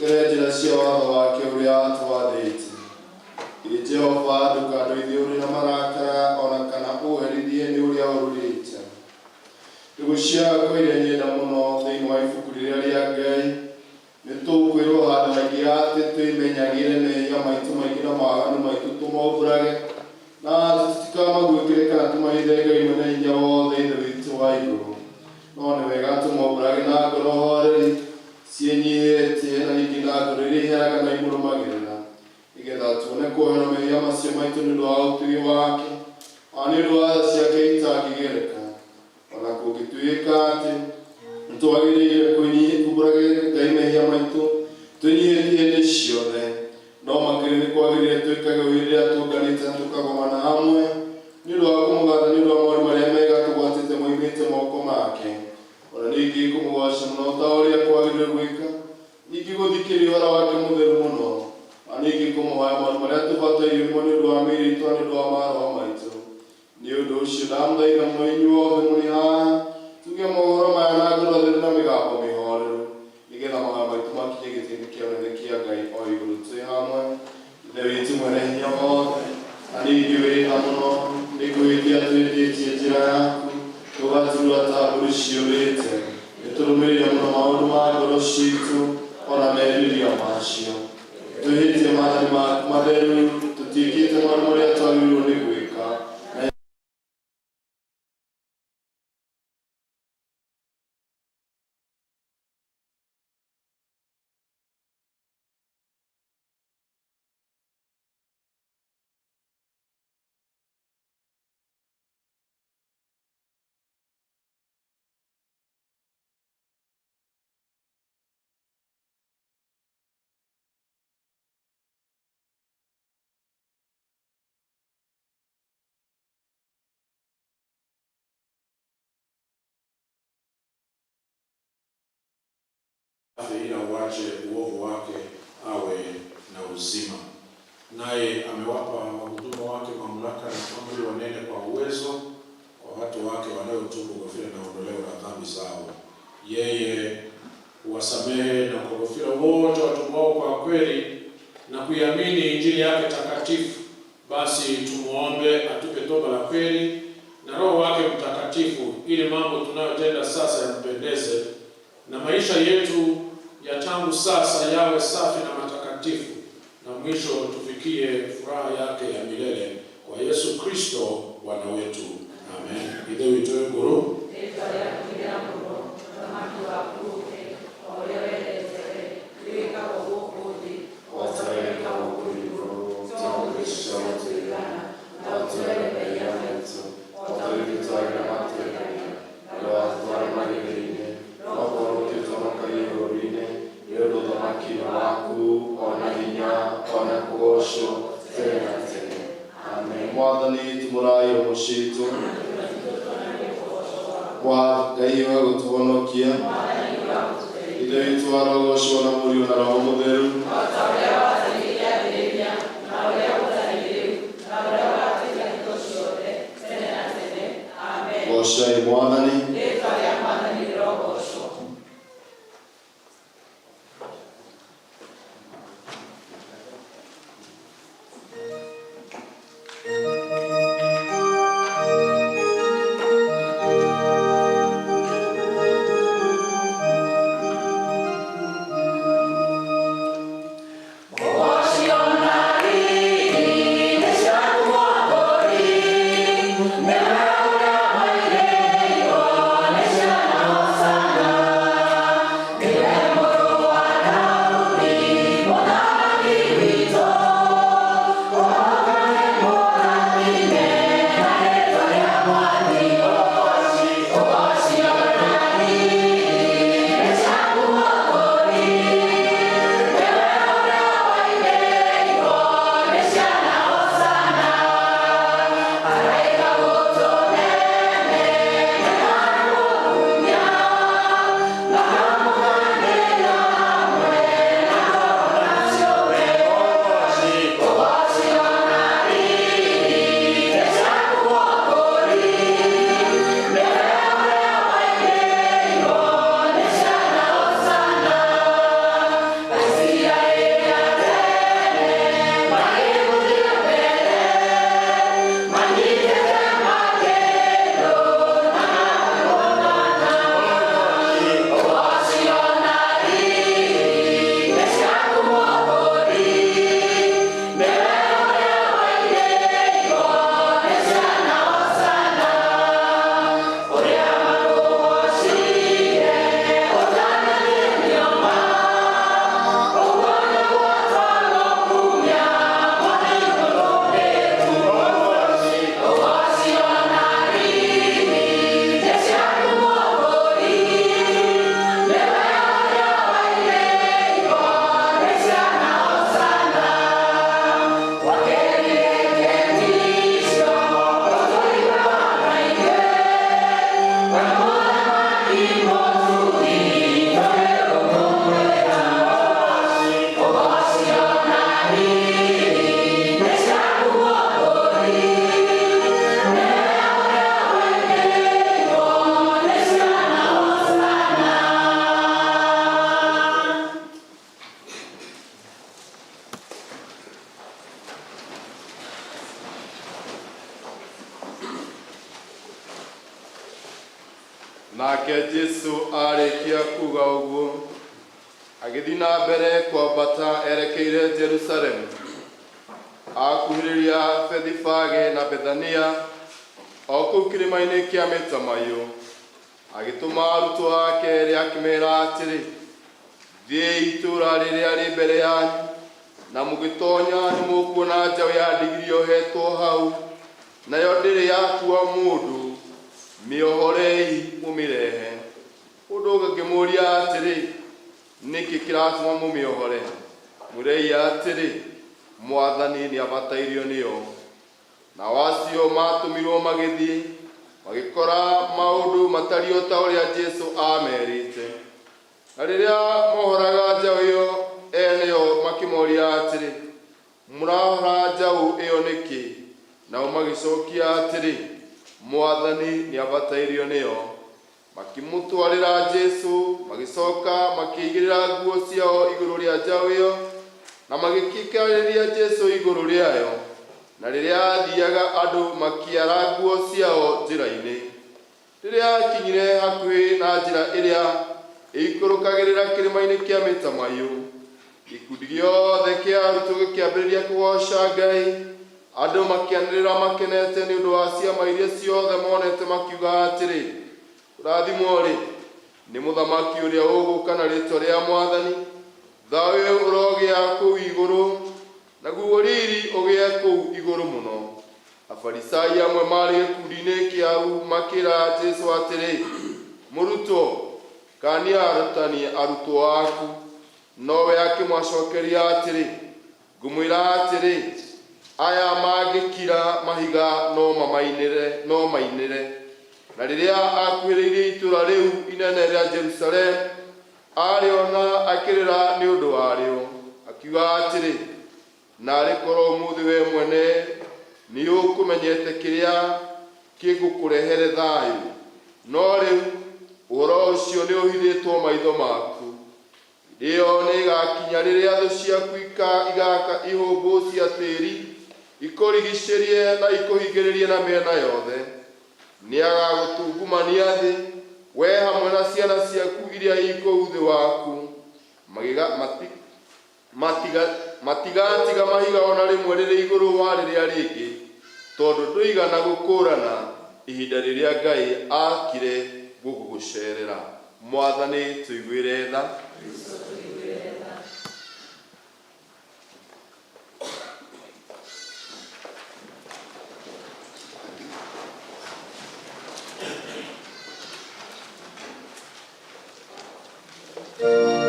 Gerejera cia watho wake ũrĩa atwathĩte. Jehova ndũkanũithie ũrĩ na marakara ona kana ũherithie nĩ ũrĩa ũrũrĩte. Ndũgũ ciakwa iria nyenda mũno thĩinĩ wa ibuku rĩrĩa rĩa Ngai nĩtũkwĩrwo handũ haingĩ atĩ twĩmenyagĩre mehia maitũ maingĩ na maganu maitũ tũmombũrage na tũtikamagwĩkĩre kana tũmahithe Ngai mwene hinya wothe ithe witũ wa igũrũ. No nĩ wega tũmombũrage na ngoro horeri ciĩnyihĩtie na ningĩ na ngoro iria iheraga na imũrũmagĩrĩra, nĩgetha tuone kweherwo mehia macio maitũ nĩ ũndũ wa ũtugi wake na nĩ ũndũ wa tha ciake itangĩgereka. Ona kũngĩtuĩka atĩ nĩtwagĩrĩire kũmbũrage Ngai mehia maitũ tũnyihĩtie hĩndĩ ciothe, no makĩria nĩ kwagĩrĩire twĩkage ũguo rĩrĩa tũnganĩte na tũkagomana hamwe nĩ ũndũ wa kũmũgatha nĩ ũndũ wa maũndũ marĩa mega tũgwatĩte moimĩte moko make. Ona ningĩ kũmũgoca mũno ta ũrĩa kwagĩrĩire gwĩka, ningĩ gũthikĩrĩria ũhoro wake mũtheru mũno, na ningĩ kũmũhoya maũndũ marĩa tũbataire nĩ ũndũ wa mĩĩrĩ itũ na nĩ ũndũ wa maroho maitũ. Nĩ ũndũ ũcio ndamũthaitha mũno inyuothe mũrĩ haha tuge mohoro maya na ngoro theru na mĩgambo mĩhoreru, nĩgetha mahoya maitũ makinye gĩtĩ-inĩ kĩa ũnene kĩa Ngai o igũrũ twĩ hamwe. Ithe witũ mwene hinya wothe, na ningĩ wĩ tha mũno nĩngwĩtia twĩtĩtie njĩra yaku tũgaturua ta mbũri ciũrĩte, nĩtũrũmĩrĩire mũno maũndũ ma ngoro citũ ona merirĩria macio. Twĩhĩtie maathani maku matheru tũtiĩkĩte maũndũ marĩa twagĩrĩirwo nĩ gwĩka. Ila uache uovu wake awe na uzima. Naye amewapa wahudumu wake mamlaka na amri wanene kwa uwezo kwa watu wake wanaotubu ghafila na ondoleo la dhambi zao. Yeye huwasamehe na kughofira wote watumwao kwa kweli na kuiamini injili yake takatifu. Basi tumuombe atupe toba la kweli na Roho wake Mtakatifu, ili mambo tunayotenda sasa yampendeze na maisha yetu ya tangu sasa yawe safi na matakatifu, na mwisho tufikie furaha yake ya milele kwa Yesu Kristo Bwana wetu. Amen. Ithe witũ ngũrũ Mwathani tũmũraĩ roho citũ wa Ngai wa gũtũhonokia, Ithe witũ arogocwo na Mũriũ na Roho Mũtheru, gocai Mwathani. Nake Jesu arĩkia kuga ũguo, agĩthiĩ na mbere kwambata erekeire Jerusalemu. Akuhĩrĩria Bethifage na Bethania, o kũu kĩrĩma-inĩ kĩa Mĩtamaiyũ, agĩtũma arutwo ake erĩ akĩmeera atĩrĩ, thiĩi itũũra rĩrĩa rĩ mbere yanyu, na mũgĩtoonya nĩmũkuona njaũ ya ndigiri yohetwo hau, nayo ndĩrĩ yatua mũndũ, mĩohorei mũmĩrehe. Ũndũ ũngĩ ngĩmũũria atĩrĩ, nĩkĩ kĩratũma mũmĩohore? Mwĩrei atĩrĩ, Mwathani nĩabatairio nĩyo. Nao acio matũmirwo magĩthiĩ, magĩkora maũndũ matariĩ o ta ũrĩa Jesu aamerĩte. Na rĩrĩa mohoraga njaũ ĩyo, ene yo makĩmoria atĩrĩ, mũrahora njaũ ĩyo nĩkĩ? Nao magĩcokia atĩrĩ, Mwathani nĩabatairio nĩyo. Makĩmũtwarĩra Jesu, magĩcoka makĩigĩrĩra nguo ciao igũrũ rĩa njaũ ĩyo, na magĩkikarĩria Jesu igũrũ rĩayo. Na rĩrĩa athiaga andũ makĩara nguo ciao njĩra-inĩ. Rĩrĩa akinyire hakuhĩ na njĩra ĩrĩa ĩikũrũkagĩrĩra kĩrĩma-inĩ kĩa Mĩtamaiyũ, gĩkundi gĩothe kĩa arutwo gĩkĩambĩrĩria kũgooca Ngai. Andũ makĩanĩrĩra makenete nĩ ũndũ wa ciama iria ciothe monete, makiuga atĩrĩ, kũrathimwo-rĩ nĩ mũthamaki ũrĩa ũgũũka na rĩĩtwa rĩa Mwathani. Thayũ ũrogĩa kũu igũrũ, naguo riri ũgĩe kũu igũrũ mũno. Afarisai amwe marĩ gĩkundi-inĩ kĩau makĩĩra Jesu atĩrĩ, mũrutwo, kaania arutani arutwo aku. Nowe akĩmacokeria atĩrĩ, ngũmwĩra atĩrĩ, aya mangĩkira mahiga no mainĩre. Na rĩrĩa akuhĩrĩirie itũũra rĩu inene rĩa Jerusalemu, arĩona akĩrĩra nĩ ũndũ warĩo, akiuga atĩrĩ, narĩ korwo ũmũthĩ we mwene nĩũkũmenyete kĩrĩa kĩngũkũrehere thayũ, no rĩu ũhoro ũcio nĩũhithĩtwo maitho maku. Ĩyo nĩĩgakinya rĩrĩa thũ ciaku igaaka ihũngũ cia tĩĩri, ikũrigicĩrie na ikũhingĩrĩrie na mĩena yothe. Nĩagagũtungumania thĩ, we hamwe na ciana ciaku iria ikũu thĩ waku. Matigatiga mahiga ona rĩmwe rĩrĩ igũrũ wa rĩrĩa rĩngĩ, tondũ ndũigana gũkũũrana ihinda rĩrĩa Ngai aakire gũgũcerera. Mwathani tũiguĩre tha. Yeah.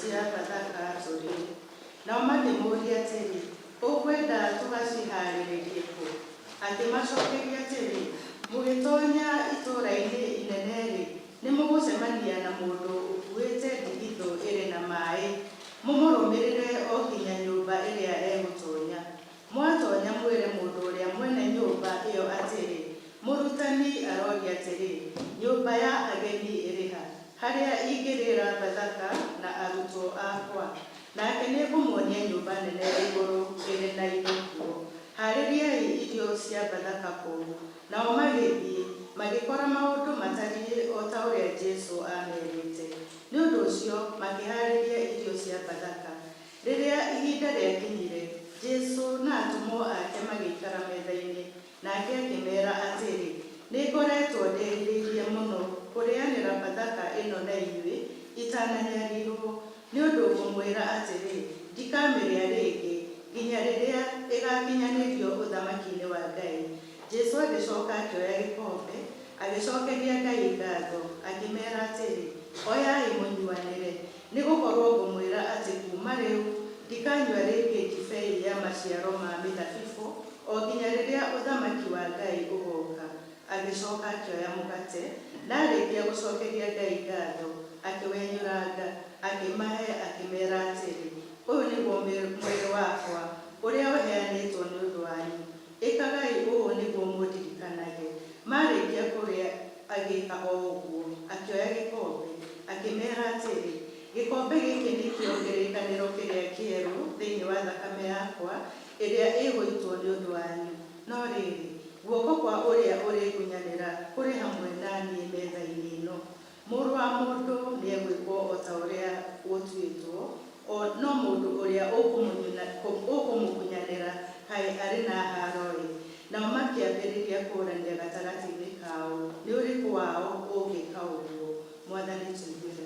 cia Bathaka tũrĩ. Nao makĩmũũria atĩrĩ, ũkwenda tũgaciharĩrĩrie kũ? Akĩmacokeria atĩrĩ, mũgĩtonya itũũra-inĩ inene-rĩ, nĩ mũgũcemania na mũndũ ũkuĩte ndigithũ ĩrĩ na maĩ, mũmũrũmĩrĩre o nginya nyũmba ĩrĩa egũtonya. Mwatonya mwĩre mũndũ ũrĩa mwene nyũmba ĩyo atĩrĩ, mũrutani aroria atĩrĩ, nyũmba ya ageni ĩrĩ ha, harĩa ingĩrĩra Bathaka na arutwo akwa. Nake nĩngũmuonia nyũmba nene igũrũ ĩrĩ na indo kuo. Harĩriai irio cia Bathaka kũu. Nao magĩthiĩ, magĩkora maũndũ matariĩ o ta ũrĩa Jesũ amerĩte. Nĩ ũndũ ũcio makĩharĩria irio cia Bathaka. Rĩrĩa ihinda rĩakinyire, Jesũ na atũmwo ake magĩikara metha-inĩ, nake akĩmeera atĩrĩ, nĩngoretwo ndĩrirĩirie mũno kũrĩanĩra Bathaka ĩno na inyuĩ itananyariirwo, nĩ ũndũ ngũmwĩra atĩrĩ, ndikamĩrĩa rĩngĩ nginya rĩrĩa ĩgakinyanĩrio ũthamaki-inĩ wa Ngai. Jesũ agĩcoka akĩoya gĩkombe, agĩcokeria Ngai ngatho, akĩmeera atĩrĩ, oyai mũnyuanĩre, nĩgũkorwo ngũmwĩra atĩ kuuma rĩu ndikanyua rĩngĩ ndibei ya maciaro ma mĩthabibũ o nginya rĩrĩa ũthamaki wa Ngai ũgooka. Agĩcoka akĩoya mũgate, na arĩkia gũcokeria Ngai ngatho, akĩwenyũranga, akĩmahe, akĩmeera atĩrĩ, ũyũ nĩguo mwĩrĩ wakwa ũrĩa ũheanĩtwo nĩ ũndũ wanyu. Ĩkagai ũũ nĩguo mũndirikanage. Marĩkia kũrĩa agĩka o ũguo, akĩoya gĩkombe, akĩmeera atĩrĩ, gĩkombe gĩkĩ nĩkĩo kĩrĩkanĩro kĩrĩa kĩerũ thĩinĩ wa thakame yakwa ĩrĩa ĩgũitwo nĩ ũndũ wanyu. No rĩrĩ, guoko kwa ũrĩa ũrĩkunyanĩra kũrĩ hamwe na niĩ metha-inĩ ĩno. Mũrũ wa mũndũ nĩegwĩkwo o ta ũrĩa gũtuĩtwo, no mũndũ ũrĩa ũkũmũkunyanĩra kaĩ arĩ na haro-ĩ. Nao makĩambĩrĩria kũũrania gatagatĩ-inĩ kao, nĩ ũrĩkũ wao ũngĩka ũguo. Mwathani tũiguĩre.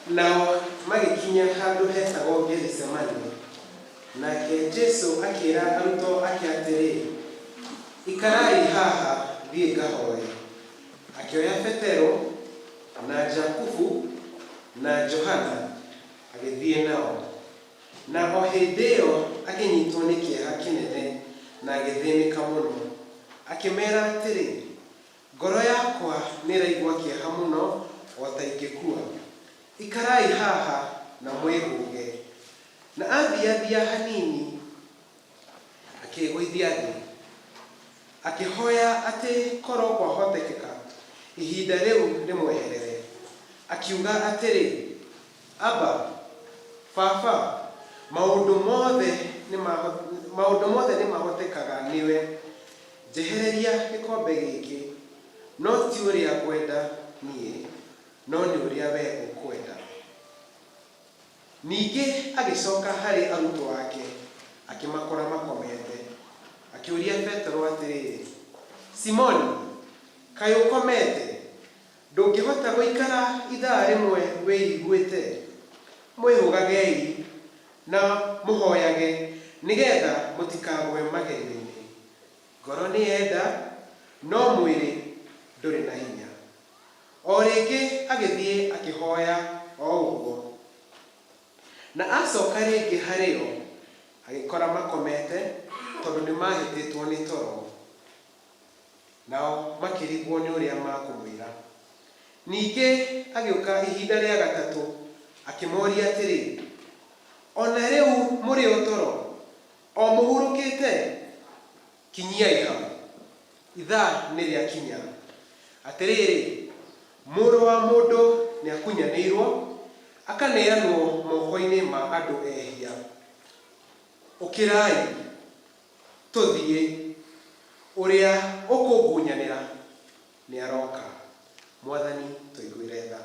Nao magĩkinya handũ hetagwo Gethisemani, nake Jesũ akĩĩra arutwo ake atĩrĩ, ikarai haha thiĩ ngahoe. Akĩoya Petero na Jakubu na Johana agĩthiĩ nao. Na o hĩndĩ ĩyo akĩnyitwo nĩ kĩeha kĩnene na agĩthĩnĩka mũno, akĩmera atĩrĩ, ngoro yakwa nĩraigua kĩeha mũno o ta ingĩkua. Ikarai haha na mwĩhũge. Na athiathia hanini, akĩĩgũithia thĩ, akĩhoya atĩ korwo kwahotekeka ihinda rĩu rĩmweherere, akiuga atĩrĩ, Aba, Baba, maũndũ mothe nĩ mahotekaga nĩwe. Njehereria gĩkombe gĩkĩ, no ti ũrĩa ngwenda niĩ, no nĩ ũrĩa wee ũkwenda. Ningĩ agĩcoka harĩ arutwo ake, akĩmakora makomete, akĩũria Petero atĩrĩ, Simoni, kaĩ ũkomete? Ndũngĩhota gũikara ithaa rĩmwe wĩiguĩte? Mwĩhũgagei na mũhoyage nĩgetha mũtikagwe magerio-inĩ. Ngoro nĩ yenda, no mwĩrĩ ndũrĩ na hinya. O rĩngĩ agĩthiĩ akĩhoya o ũguo. Na acoka rĩngĩ harĩo, agĩkora makomete tondũ nĩ mahĩtĩtwo nĩ toro. Nao makĩrigwo nĩ ũrĩa makũmwĩra. Ningĩ agĩũka ihinda rĩa gatatũ, akĩmoria atĩrĩ, ona rĩu mũrĩ o toro, o mũhurũkĩte? Kinyiai hau, ithaa nĩ rĩakinya. Atĩrĩrĩ, Mũrũ wa Mũndũ nĩakunyanĩirwo, akaneanwo moko-inĩ ma andũ ehia. Ũkĩrai, tũthiĩ, ũrĩa ũkũngunyanĩra nĩaroka. Mwathani tũiguĩre tha.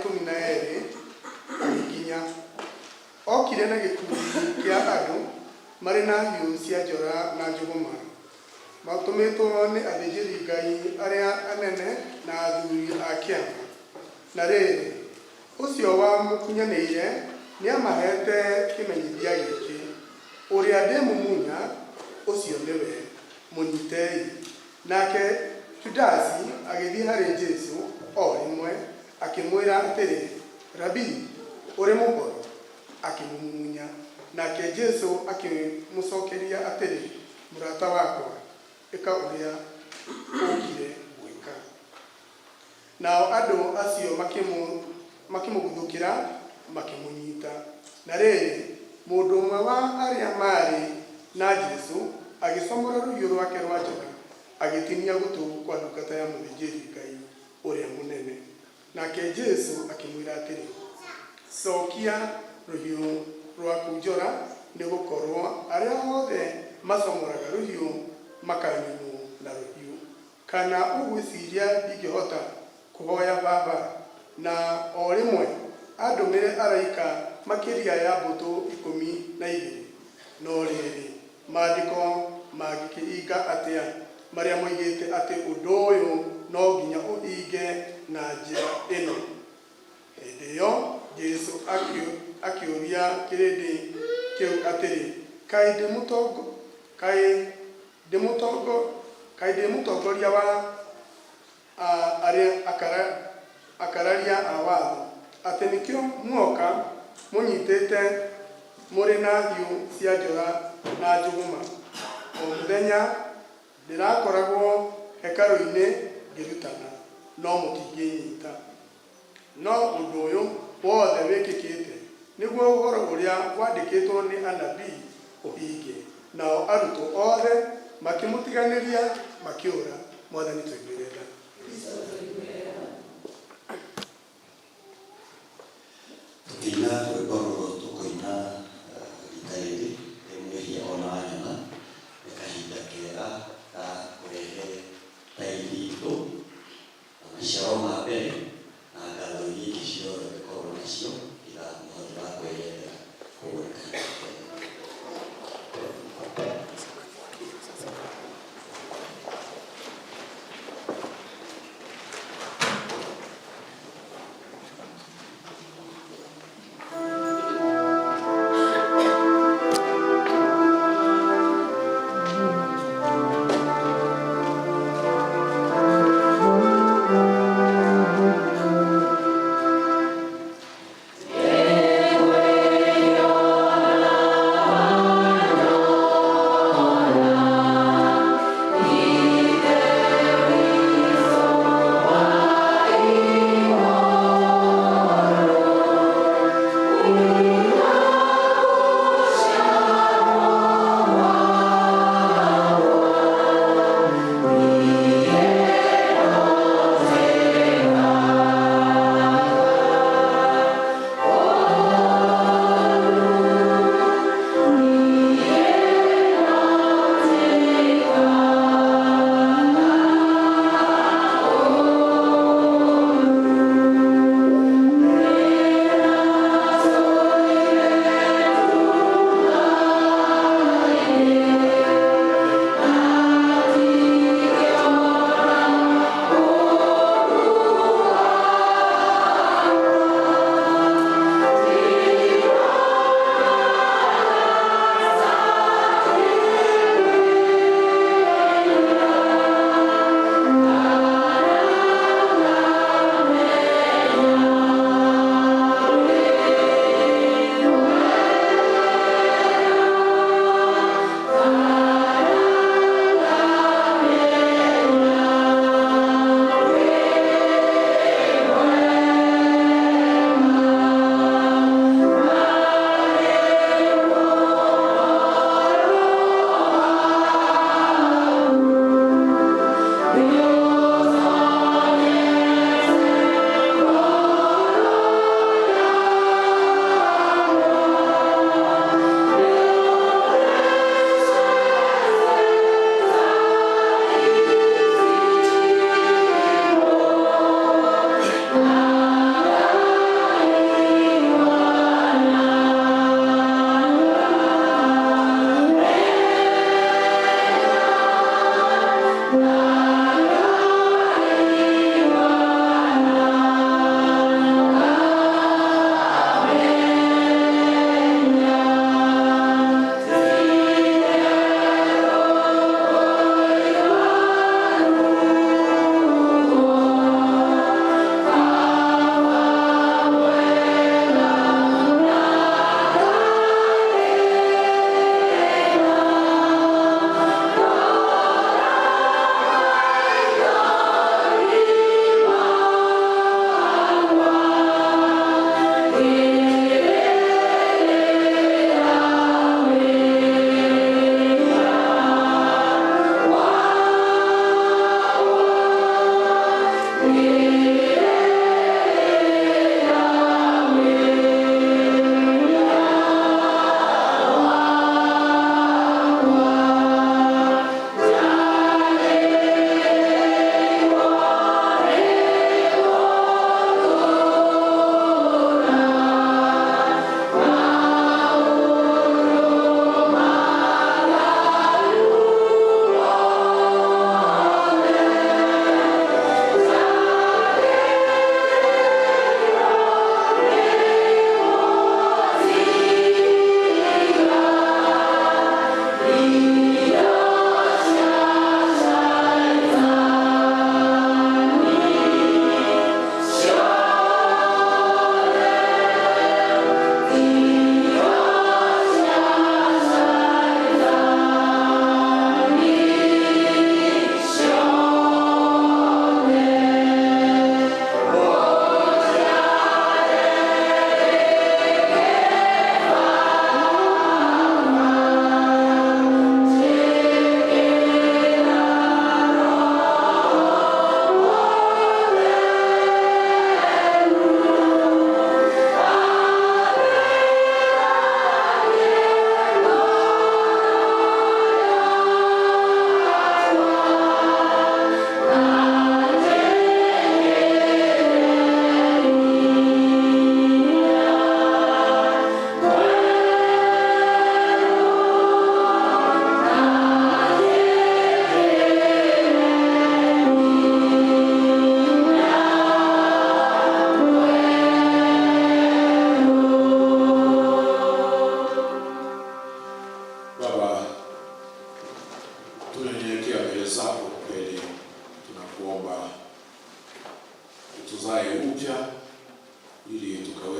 12 agĩkinya. Okire na gĩkundi kĩa andũ marĩ na hiũ cia njora na njũgũma, matũmĩtwo nĩ athĩnjĩri-Ngai arĩa anene na athuri a kĩama. Na rĩrĩ, ũcio wamũkunyanĩire nĩamahete kĩmenyithia gĩkĩ: ũrĩa ndĩmũmunya ũcio nĩwe, mũnyitei. Nake Judasi agĩthiĩ harĩ Jesũ o rĩmwe akĩmwĩra atĩrĩ, Rabii, ũrĩ mũkoro? Akĩmũmumunya. Nake Jesũ akĩmũcokeria atĩrĩ, mũrata wakwa, ĩka ũrĩa ũkire gwĩka. Nao andũ acio makĩmũguthũkĩra makĩmũnyita. Na rĩrĩ, mũndũ ũmwe wa arĩa marĩ na Jesũ agĩcomora rũhiũ rwake rwa njora agĩtinia gũtũ kwa ndungata ya mũthĩnjĩri-Ngai ũrĩa mũnene. Nake Jesũ akĩmwĩra atĩrĩ, cokia rũhiũ rwaku njora, nĩgũkorwo arĩa othe macomoraga rũhiũ makaniinwo na rũhiũ. Kana ũgwĩciria ndingĩhota kũhoya Baba, na o rĩmwe andũmĩre araika makĩria ya mbũtũ 12? No rĩrĩ, maandĩko mangĩkĩhinga atĩa marĩa moigĩte atĩ ũndũ ũyũ no nginya ũhinge na njĩra ĩno? Hĩndĩ ĩyo Jesũ akĩũria kĩrĩndĩ kĩu atĩrĩ, kaĩ ndĩ mũtongoria wa arĩa akararia a watho, atĩ nĩkĩo muoka mũnyitĩte mũrĩ na hiũ cia njora na njũgũma? O mũthenya ndĩrakoragwo hekarũ-inĩ ngĩrutana, no mũtingĩnyita. No ũndũ ũyũ wothe wĩkĩkĩte nĩguo ũhoro ũrĩa wandĩkĩtwo nĩ anabii ũhinge. Nao arutwo othe makĩmũtiganĩria makĩũra. Mwathani tũiguĩre tha. Tũkĩina rwĩmbo rũrũ tũkũina rita rĩrĩ rĩmwĩhia ona wanyona, nĩ kahinda kega ga kũrehe thairi itũ na maciaro ma mbere na ngatho iria ingĩ ciothe tũkorwo nacio ila mũhothi wa kwĩyendera kũgwĩka.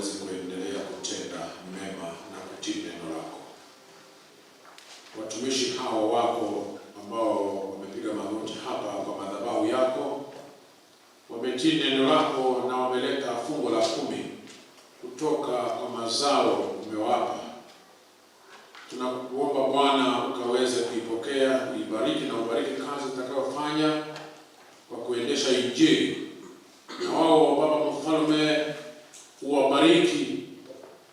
waweze kuendelea kutenda mema na kutii neno lako. Watumishi hawa wako ambao wamepiga magoti hapa kwa madhabahu yako, wametii neno lako na wameleta fungu la 10 kutoka kwa mazao umewapa. Tunakuomba Bwana ukaweze kuipokea, ibariki na ubariki kazi utakayofanya kwa kuendesha Injili. Na wao Baba Mfalme, uwabariki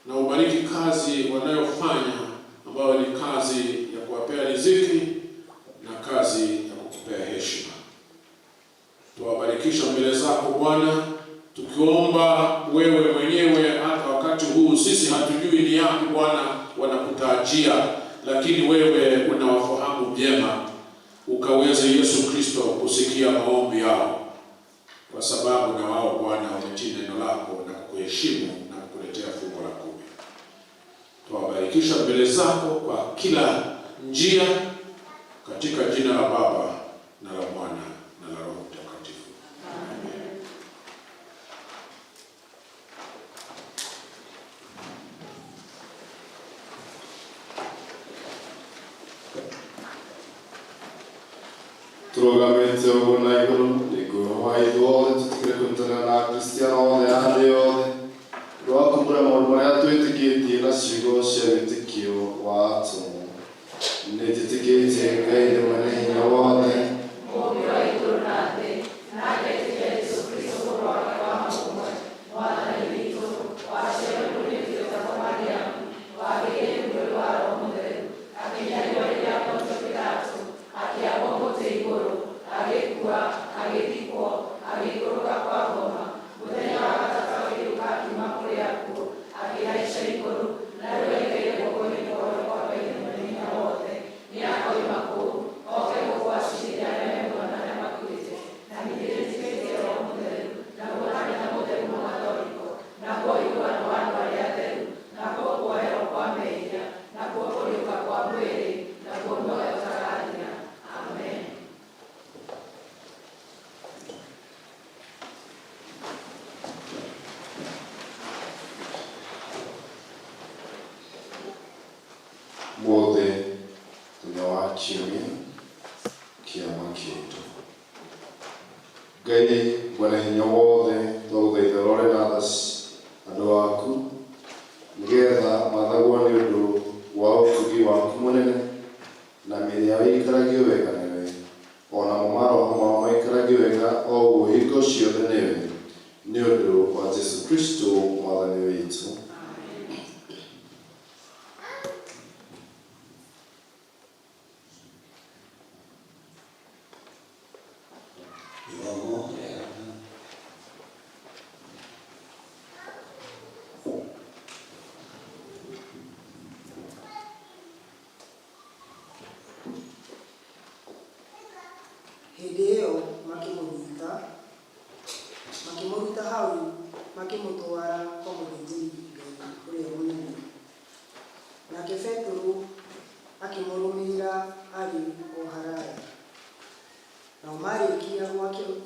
na ubariki kazi wanayofanya, ambayo ni kazi ya kuwapea riziki na kazi ya kukupea heshima. Tuwabarikisha mbele zako Bwana, tukiomba wewe mwenyewe. Hata wakati huu sisi hatujui ni yapi Bwana wanakutajia, lakini wewe unawafahamu vyema. Ukaweze Yesu Kristo kusikia maombi yao, kwa sababu na wao Bwana wametii neno lako na kuheshimu na kukuletea fungu la 10. Tuwabarikisha mbele zako kwa kila njia, katika jina la Baba na la Mwana na la Roho Mtakatifu. Amen. Turogamete uguo na iguru niguo waithu othe tutikire kũnyitanĩra na Akristiano othe a thĩ yothe rwa kũmbũra maũndũ marĩa twĩtĩkĩtie na ciugo cia wĩtĩkio wa atũmwo. Nĩ njĩtĩkĩtie Ngai nĩ mwene hinya wothe, mũũmbi wa igũrũ na thĩ, na ngetĩkia Yesu Kristo mũrũ wake wa mũmwe, Mwathani witũ, waciarwo nĩ Joseph Mariamu, wagĩire mwĩrĩ wa Roho Mũtheru, akĩnyariirwo rĩrĩa Pontio Pilato, akĩambwo mũtĩ igũrũ, agĩkua, agĩthikwo, agĩikũrũka kwa ngoma, mũthenya wa gatatũ agĩũka akiuma kũrĩ akuũ, akĩhaica igũrũ, na rĩu aikare guoko-inĩ kwa ũrĩo kwa Ngai mwene hinya wothe. Nĩakoima kũu, oke gũkũgacĩrithia arĩa memuoyo na arĩa makuĩte, na ningĩ nĩnjĩtĩkĩtie Roho Mũtheru, naguo kanitha mũtheru mũgathoriko, naguo ũiguano wa andũ arĩa atheru, nakuo kuoherwo kwa mehia, nakuo kũriũka kwa mwĩrĩ, naguo muoyo ũtarathira. Amen. Mũthĩ mũthenya wa kiumia kĩa makĩndũ. Ngai mwene hinya wothe, twagũthaitha ũrore na andũ aku, nĩgetha mathagwo nĩ ũndũ wa ũtugi waku mũnene, na mĩĩrĩ yao ĩikaragio wega nĩwe, onamo maroho mao maikaragio wega o ũguo hingo ciothe nĩwe, nĩ ũndũ wa Jesu Kristo Mwathani witũ. Hĩndĩ ĩyo makĩmũruta hau, makĩmũtwara kwa mũthĩnjĩri-Ngai ũrĩa mũnene. Nake Petero akĩmũrũmĩrĩra arĩ o haraya. Nao marĩkia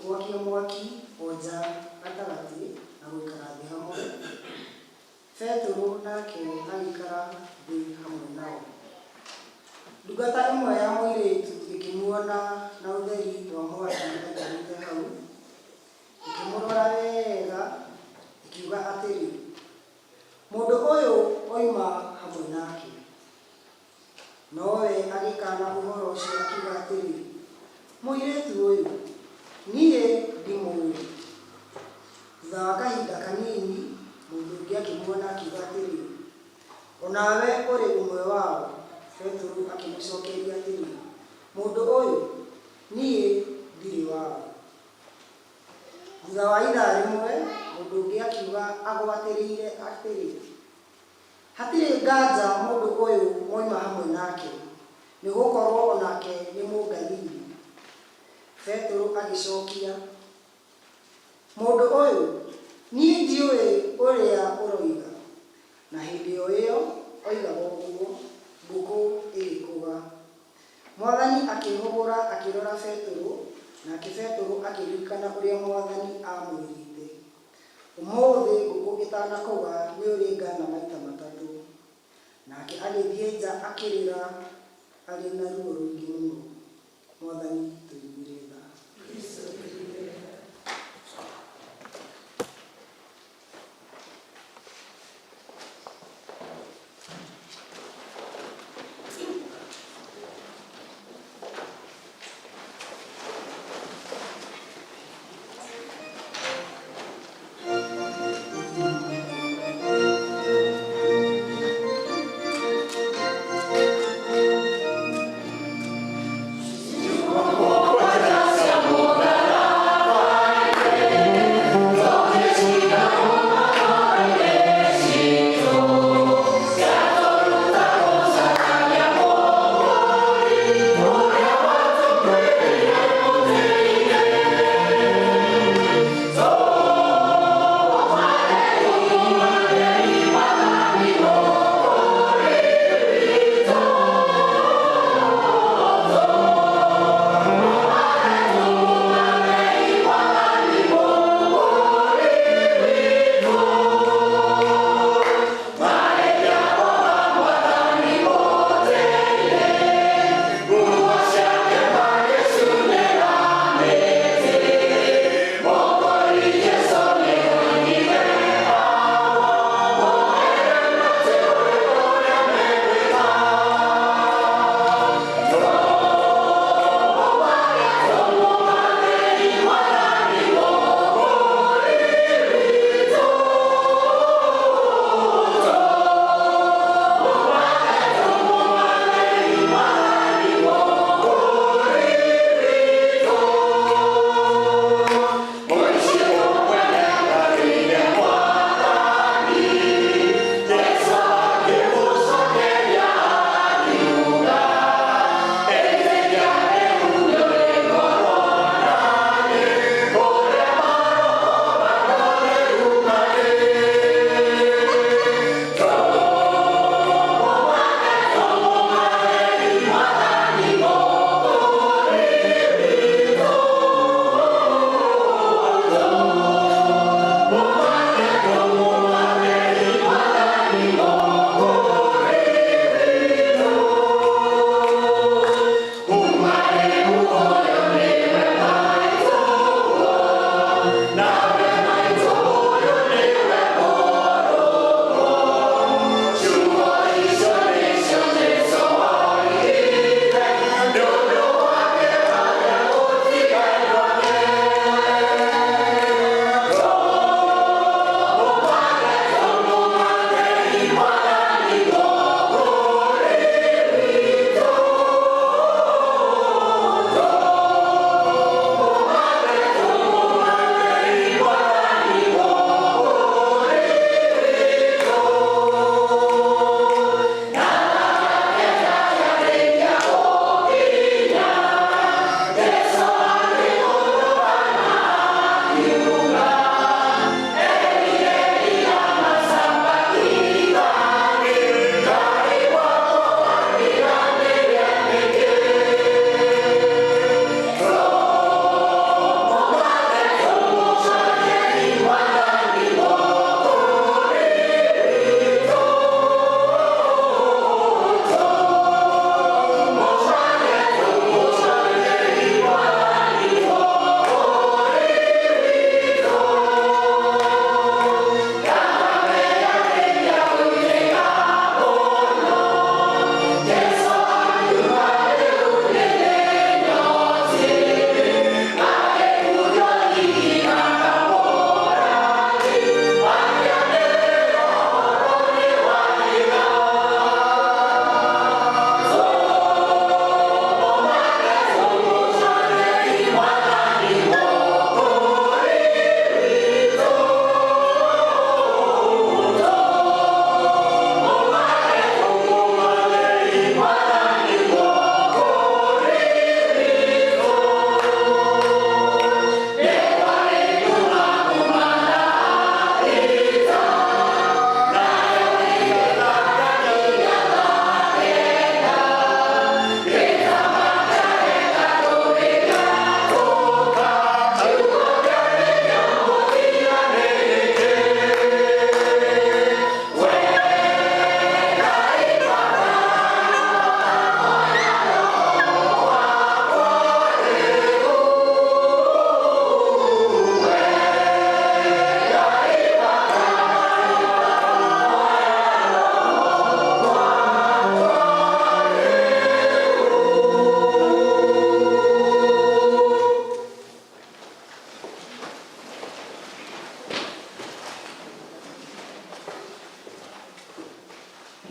gwakia mwaki o nja gatagatĩ na gũikara thĩ hamwe, Petero nake agĩikara thĩ hamwe nao. Ndungata ĩmwe ya mũirĩtu ĩkĩmuona na ũtheri wa mwaki aikarĩte hau, ĩkĩmũrora wega, ĩkiuga atĩrĩ, mũndũ ũyũ oima hamwe nake. Nowe agĩkana ũhoro ũcio akiuga atĩrĩ, mũirĩtu ũyũ niĩ ndimũĩ. Thutha wa kahinda kanini, mũndũ ũngĩ akĩmuona akiuga atĩrĩ, onawe ũrĩ ũmwe wao. Petero akĩmũcokeria atĩrĩ, mũndũ ũyũ niĩ ndirĩ wao. Thutha wa ithaa rĩmwe, mũndũ ũngĩ akiuga agwatĩrĩire atĩrĩ, hatirĩ nganja mũndũ ũyũ moima hamwe nake, nĩ gũkorwo onake nĩ Mũgalili. Petero agĩcokia, mũndũ ũyũ niĩ ndiũĩ ũrĩa ũroiga. Na hĩndĩ o ĩyo oigaga ũguo, ngũkũ ĩgĩkũga. Mwathani akĩhũgũra akĩrora Petero, nake Petero akĩririkana ũrĩa Mwathani amwĩrĩte, ũmũthĩ ngũkũ ĩtanakũga nĩ ũrĩ ngana maita matatũ. Nake agĩthiĩ nja akĩrĩra arĩ na ruo rũingĩ mũno. Mwathani tũiguĩre tha. What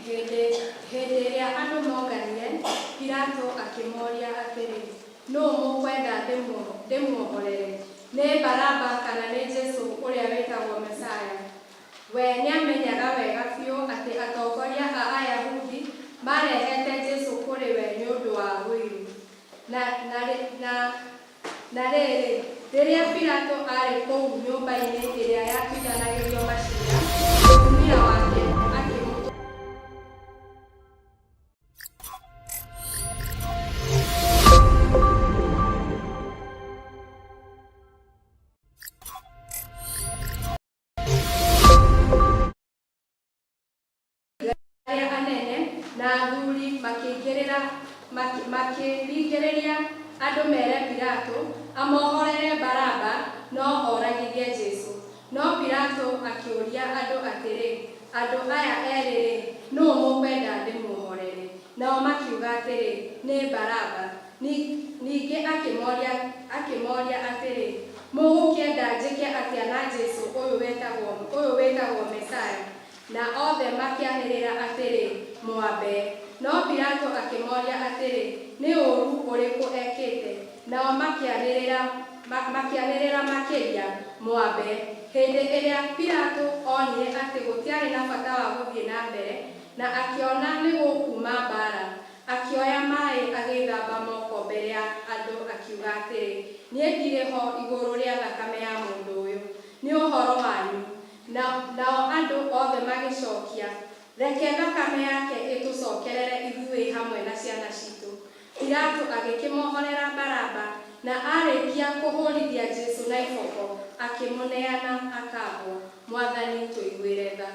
Hĩndĩ ĩrĩa andũ monganire, Pilato akĩmoria atĩrĩ, nũũ mũkwenda ndĩmuohorere, nĩ Baraba kana nĩ Jesũ ũrĩa wĩtagwo Mesaya? We nĩamenyaga wega biũ atĩ atongoria a Ayahudi marehete Jesũ kũrĩ we nĩ ũndũ wa wĩru. Na rĩrĩ, rĩrĩa Pilato arĩ kũu nyũmba-inĩ ĩrĩa yatuithanagĩrio maciira, mũtumia wake anene na athuri makĩringĩrĩria andũ mere Pilato amohorere Baraba no oragithie Jesũ. No Pilato akĩũria andũ atĩrĩ, andũ aya erĩ nũũ mũkwenda ndĩmuohorere? Nao makiuga atĩrĩ, nĩ Baraba. Ningĩ akĩmoria atĩrĩ, mũgũkĩenda njĩke atĩa na Jesũ ũyũ wĩtagwo Mesaya? Na othe makĩanĩrĩra atĩrĩ, mwambe. No Pilato akĩmoria atĩrĩ, nĩ ũũru ũrĩkũ ekĩte? Nao makĩanĩrĩra makĩria, mwambe. Hĩndĩ ĩrĩa Pilato onire atĩ gũtiarĩ na bata wa gũthiĩ na mbere na akĩona nĩ gũkuma mbara, akĩoya maĩ agĩthamba moko mbere ya andũ akiuga atĩrĩ, niĩ ndirĩ ho igũrũ rĩa thakame ya mũndũ ũyũ, nĩ ũhoro wanyu. Nao andũ othe magĩcokia, reke thakame yake ĩtũcokerere ithuĩ hamwe na ciana citũ. Pilato agĩkĩmohorera Baraba, na arĩkia kũhũrithia Jesũ na iboko, akĩmũneana akahwo. Mwathani tũiguĩre tha.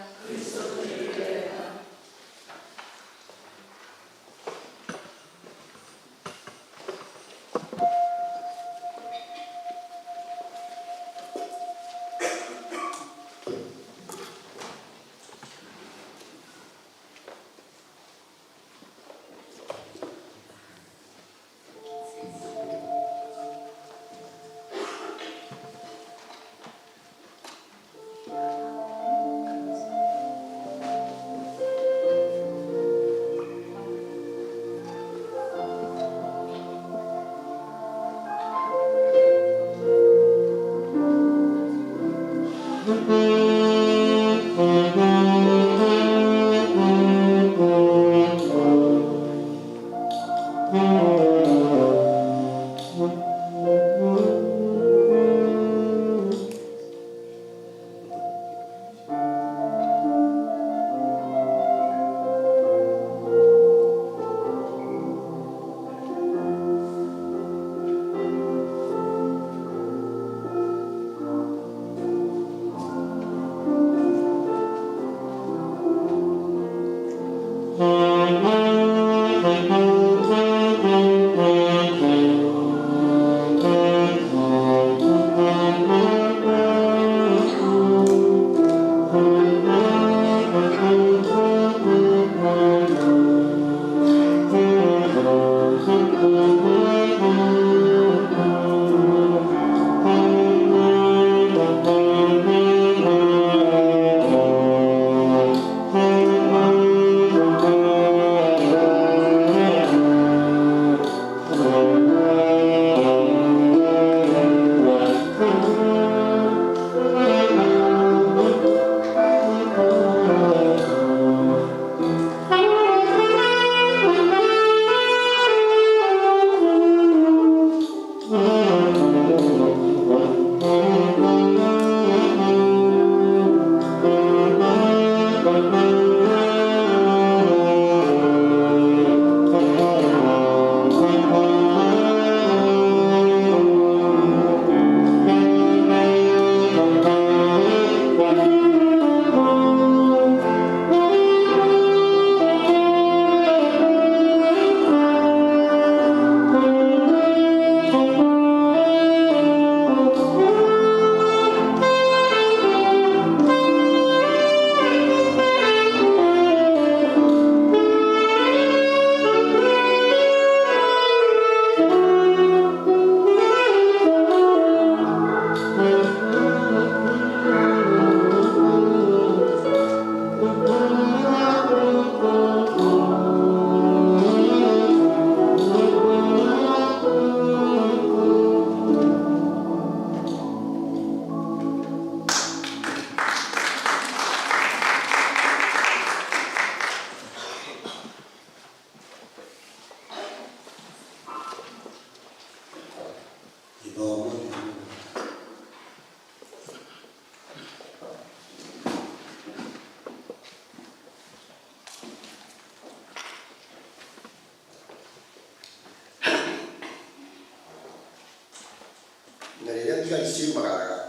thigari ciumagaraga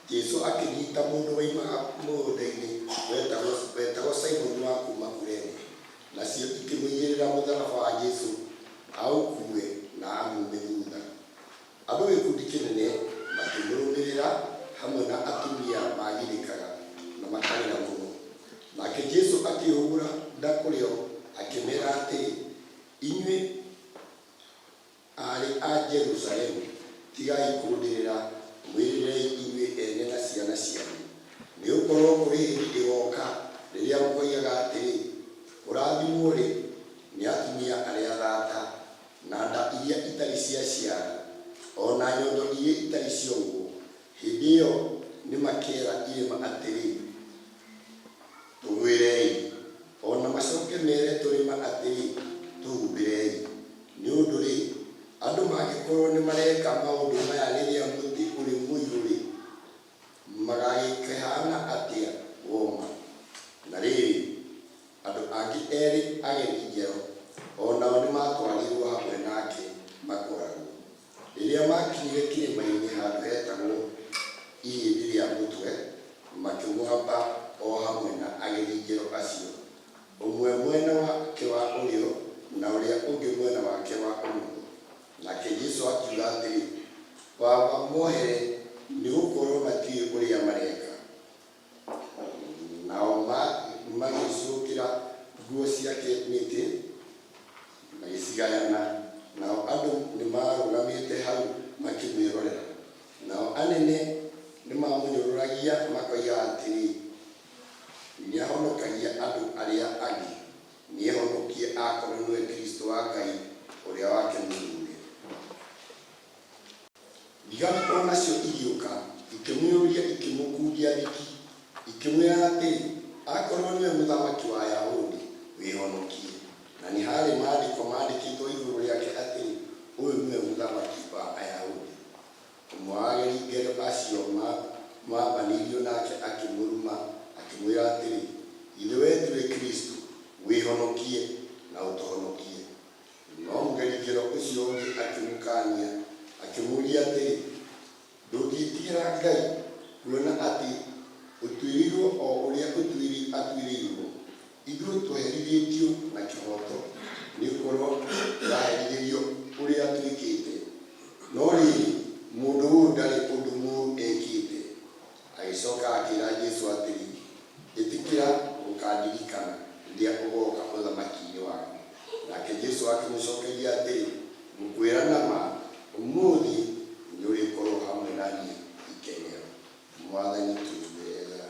Jesu akĩnyita mũndũ waimaga mũgũnda-inĩ wetagwo Simoni wa kuma Kurene, nacio ikĩmũigĩrĩra mũtharaba wa Jesu aũkuue na amume thutha. Andũ gĩkundi kĩnene makĩmũrũmĩrĩra hamwe na atumia magirĩkaga na makarĩra mũno. Nake Jesu akĩhũgũra nda kũrĩo akĩmera atĩrĩ, inyuĩ arĩ a Jerusalemu, tigai kũndĩrĩra, mwĩrĩrei inyuĩ ene na ciana cianyu. Nĩgũkorwo kũrĩ hĩndĩ ĩgoka rĩrĩa mũkoigaga atĩrĩ, kũrathimwo-rĩ nĩ atumia arĩa thaata na nda iria itarĩ ciaciara, ona nyondo iria itarĩ ciongwo. Hĩndĩ ĩyo nĩmakera irĩma atĩrĩ, tũgwĩrei, ona macoke mere tũrĩma atĩrĩ, tũhumbĩrei. Nĩ ũndũ-rĩ, andũ mangĩkorwo nĩ mareka maũndũ maya rĩrĩa mũtĩ ũrĩ mũirũ-rĩ, magagĩkĩhana atĩa woma? Na rĩrĩ, andũ angĩ erĩ ageni njero onao nĩmatwarirwo hamwe nake makoragwo. Rĩrĩa makinyire kĩrĩma-inĩ handũ hetagwo ihĩndĩ rĩa mũtwe, makĩmwamba o hamwe na ageni njero acio, ũmwe mwena wake wa ũrĩo na ũrĩa ũngĩ mwena wake wa ũmotho. Nake Jesu akiuga atĩrĩ, Baba, mohere nĩgũkorwo matiũĩ ũrĩa mareka. Nao magĩcũkĩra nguo ciake mĩtĩ magĩcigayana, nao andũ nĩmarũgamĩte hau makĩmwĩrorera. Nao anene nĩmamũnyũrũragia makoiga atĩrĩ, nĩahonokagia andũ arĩa angĩ, nĩehonokie akorwo nĩwe Kristo wa Ngai ũrĩa wake mũthuure. Thigari o nacio igĩũka ikĩmũiyũria ikĩmũkundia thiki, ikĩmwĩra atĩrĩ, akorwo nĩwe mũthamaki wa Ayahudi wĩhonokie. Na nĩ harĩ maandĩko maandĩkĩtwo igũrũ rĩake atĩrĩ, ũyũ nĩwe mũthamaki wa Ayahudi. Ũmwe wa ageni njero acio mambanĩirio nake akĩmũruma akĩmwĩra atĩrĩ, ithe wee tiwe Kristo, wĩhonokie na ũtũhonokie. No mũgeni njero ũcio ũngĩ akĩmũkaania akĩmũũria atĩrĩ, ndũngĩtigĩra Ngai kuona atĩ ũtuĩrĩirwo o ũrĩa atuĩrĩirwo? Ithuĩ tweherithĩtio na kĩhoto nĩgũkorwo tũraherithĩrio ũrĩa twĩkĩte, no rĩrĩ mũndũ ũyũ ndarĩ ũndũ mũũru ekĩte. Agĩcoka akĩĩra Jesu atĩrĩ, ĩtĩkĩra ũkandirikana rĩrĩa ũgoka ũthamaki-inĩ waku. Nake Jesu akĩmũcokeria atĩrĩ, ngũkwĩra na ma, ũmũthĩ nĩũrĩkorwo hamwe na niĩ ikenia. Mwathani tuumbĩrĩra.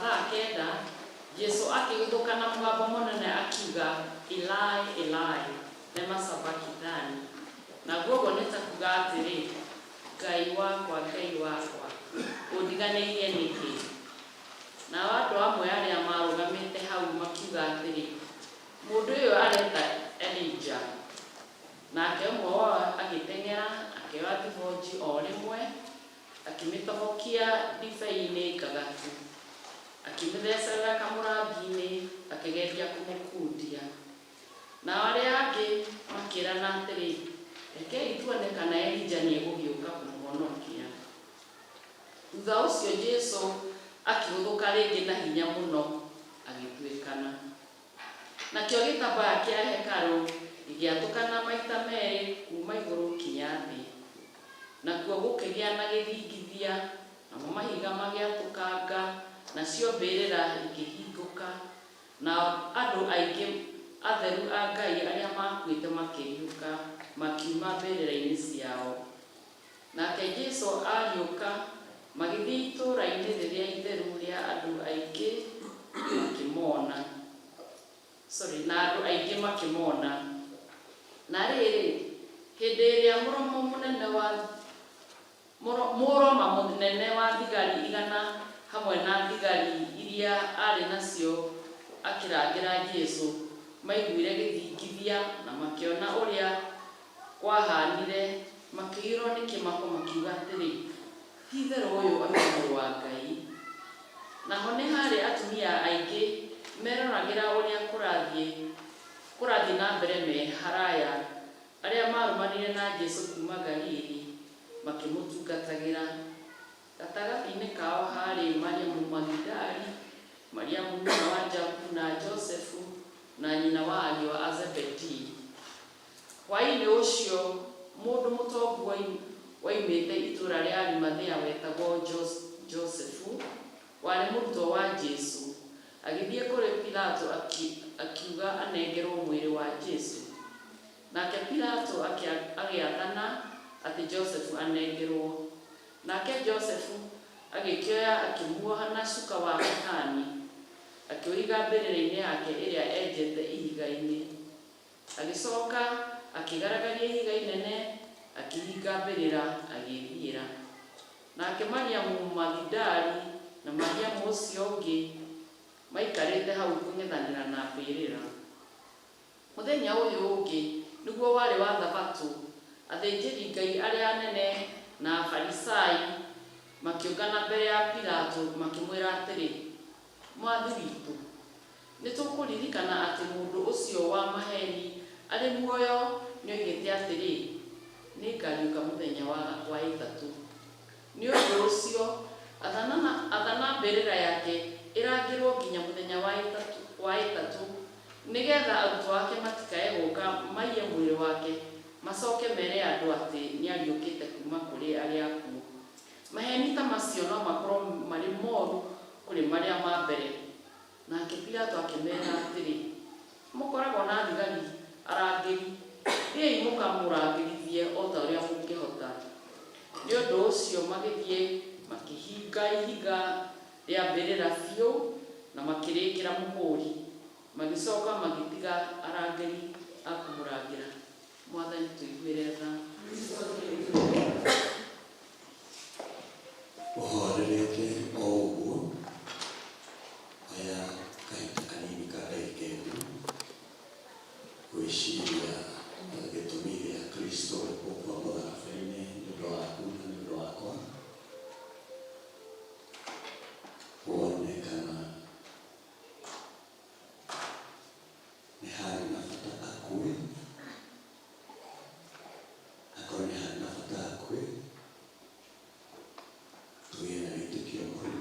thaa kenda, Jesu akĩgũthũka na mũgambo mũnene akiuga, Elai, Elai, lema sabakithani. Naguo ũguo nĩ ta kuuga atĩrĩ, Ngai wakwa, ũndiganĩirie nĩkĩ? Nao andũ amwe arĩa marũgamĩte hau makiuga atĩrĩ, mũndũ ũyũ areta Elija. Nake ũmwe wao agĩteng'era akĩoya thibonji o rĩmwe akĩmĩtobokia ndibei-inĩ ngagatu, akĩmĩthecerera kamũrangi-inĩ akĩgeria kũmũkundia. Nao arĩa angĩ makĩrana atĩrĩ, rekei tuone kana Elija nĩegũgĩũka kũmũhonokia. Thutha ũcio Jesu akĩgũthũka rĩngĩ na hinya mũno agĩtuĩkana. Nakĩo gĩtambaya kĩa hekarũ gĩgĩatũkana maita merĩ kuuma igũrũ nginya thĩ. Nakuo gũkĩgĩa na gĩthingithia, namo mahiga magĩatũkanga, nacio mbĩrĩra ikĩhingũka, na andũ aingĩ atheru a Ngai arĩa makuĩte makĩriũka makiuma mbĩrĩra-inĩ ciao. Nake Jesu ariũka magĩthiĩ itũũra-inĩ rĩrĩa itheru rĩa andũ aingĩ makĩmona. Na andũ aingĩ makĩmona. Na rĩrĩ, hĩndĩ ĩrĩa mũroma mũnene wa thigari igana hamwe na thigari iria arĩ nacio akĩrangĩra Jesu maiguire gĩthingithia na makĩona ũrĩa kwahanire, makĩiyũrwo nĩ kĩmako makiuga atĩrĩ, ti-itherũ ũyũ arĩ Mũrũ wa Ngai. Naho nĩ harĩ atumia aingĩ meroragĩra ũrĩa kũrathiĩ na mbere me haraya, arĩa marumanire na Jesu kuma Galili makĩmũtungatagĩra. Gatagatĩ-inĩ kao harĩ Mariamu Magidali, Mariamu nyina wa Jakubu na Josefu na nyina wa ariũ a Zebedi. Hwaĩ-inĩ ũcio mũndũ mũtongu waimĩte itũũra rĩa Arimathea wetagwo Josefu, warĩ mũrutwo wa Jesu, agĩthiĩ kũrĩ Pilato akiuga anengerwo mwĩrĩ wa Jesu. Nake Pilato agĩathana atĩ Josefu anengerwo. Nake Josefu agĩkĩoya akĩmuoha na cuka wa gatani, akĩũiga mbĩrĩra-inĩ yake ĩrĩa enjete ihiga-inĩ. Agĩcoka akĩgaragaria ihiga inene, akĩhinga mbĩrĩra agĩthiĩra. Nake Mariamu Magidali na Mariamu ũcio ũngĩ maikarĩte hau kũng'ethanĩra na mbĩrĩra. Mũthenya ũyũ ũngĩ nĩguo warĩ wa Thabatũ, athĩnjĩri-Ngai arĩa anene na Afarisai makĩũngana mbere ya Pilato makĩmwĩra atĩrĩ, Mwathi witũ, nĩtũkũririkana atĩ mũndũ ũcio wa maheni arĩ muoyo nĩoigĩte atĩrĩ, nĩngariũka mũthenya wa ĩtatũ. Nĩ ũndũ ũcio athana mbĩrĩra yake ĩrangĩrwo nginya mũthenya wa ĩtatũ, nĩgetha arutwo ake matikae gũka maiye mwĩrĩ wake macoke mere andũ atĩ nĩariũkĩte kuma kũrĩ arĩa akuũ. Maheni ta macio no makorwo marĩ moru kũrĩ marĩa ma mbere. Nake Pilato akĩmera atĩrĩ, mũkoragwo na thigari arangĩri, thiĩi mũkamũrangĩrithie o ta ũrĩa mũngĩhota. Nĩ ũndũ ũcio magĩthiĩ makĩhinga ihiga rĩa mbĩrĩra biũ na makĩrĩkĩra mũhũri, magĩcoka magĩtiga arangĩri a kũmũrangĩra. Mwathani tũiguĩre tha. Ũhorerete o ũguo, aya kahinda kanini ka ndagĩka ĩmwe gwĩciria gĩtũmi gĩa Kristo gũkua mũtharaba-inĩ nĩ ũndũ waku na nĩ ũndũ wakwa, wone kana nĩ harĩ na bata akue, akorwo nĩ harĩ na bata akue, tũgĩe na wĩtĩkio mũrũ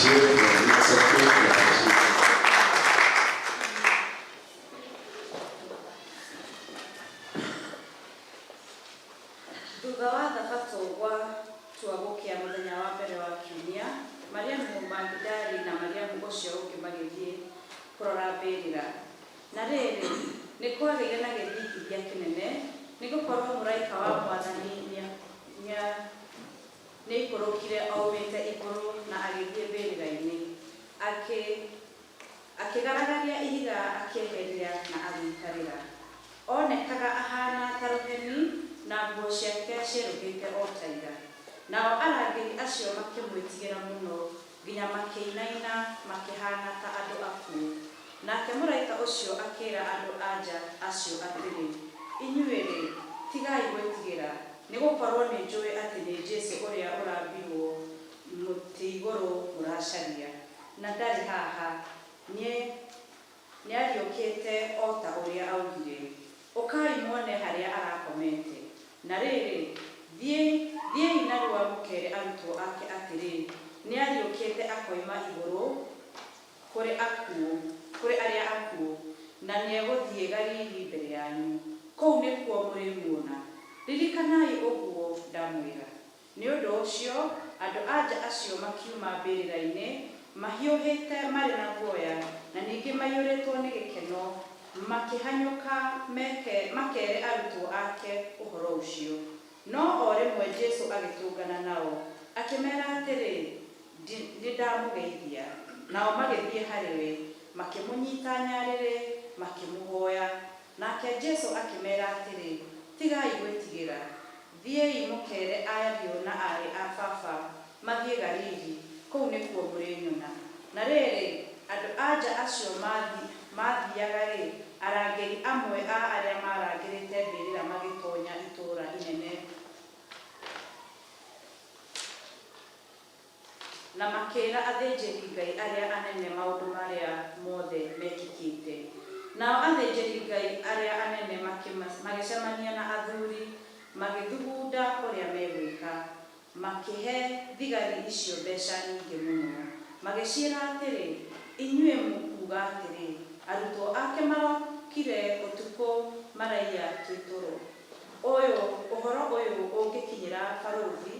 Thutha wa Thabatũ gwa twagukia muthenya wa mbere wa kiumia, Mariamu Magdali na Mariamu ũcio ũngĩ magĩthiĩ kũrora mbĩrĩra. Na rĩrĩ, nĩ kwagĩire na gĩthingithia kĩnene, nĩ gũkorwo mũraika wa Mwathani nĩ ikũrũkire oimĩte igũrũ na agĩthiĩ mbĩrĩra-inĩ, akĩgaragaria ihiga akĩeheria na agĩikarĩra. Onekaga ahana ta rũheni na nguo ciake cierũhĩte o ta ira. Nao arangĩri acio makĩmwĩtigĩra mũno nginya makĩinaina makĩhana ta andũ akuũ. Nake mũraika ũcio akĩĩra andũ-a-nja acio atĩrĩ, inyuĩ-rĩ, tigai gwĩtigĩra, nĩ gũkorwo nĩ njũĩ atĩ nĩ Jesũ ũrĩa ũrambirwo mũtĩ igũrũ mũracaria, na ndarĩ haha, nĩ ariũkĩte o ta ũrĩa augire. Ũkai muone harĩa arakomete. Na rĩrĩ, thiĩi narua mũkere arutwo ake atĩrĩ, nĩ ariũkĩte akoima igũrũ kũrĩ arĩa akuũ, na nĩ egũthiĩ Galili mbere yanyu. Kũu nĩkuo mũrĩmuona. Ririkanai ũguo ndamwĩra. Nĩ ũndũ ũcio, andũ-a-nja acio makiuma mbĩrĩra-inĩ, mahiũhĩte marĩ na guoya, na ningĩ maiyũrĩtwo nĩ gĩkeno, makĩhanyũka makere arutwo ake ũhoro ũcio. No o rĩmwe Jesũ agĩtũngana nao, akĩmera atĩrĩ, nĩndamũgeithia. Nao magĩthiĩ harĩ we, makĩmũnyita nyarĩrĩ, makĩmũhoya. Nake Jesũ akĩmera atĩrĩ, tigai gwĩtigĩra, thiĩi mũkere ariũ na aarĩ a baba mathiĩ Galili, kũu nĩkuo mũrĩnyona. Na rĩrĩ, andũ-a-nja acio mathiaga-rĩ, arangĩri amwe a arĩa marangĩrĩte mbĩrĩra magĩtonya itũũra inene na makĩĩra athĩnjĩri-Ngai arĩa anene maũndũ marĩa mothe mekĩkĩte. Nao athĩnjĩri-Ngai arĩa anene magĩcemania na athuri, magĩthugunda ũrĩa megwĩka, makĩhe thigari icio mbeca nyingĩ mũno. Magĩciĩra atĩrĩ, inyuĩ mũkuuga atĩrĩ, arutwo ake marokire ũtukũ maraiya twĩtũrũ. Ũhoro ũyũ ũngĩkinyĩra barũthi,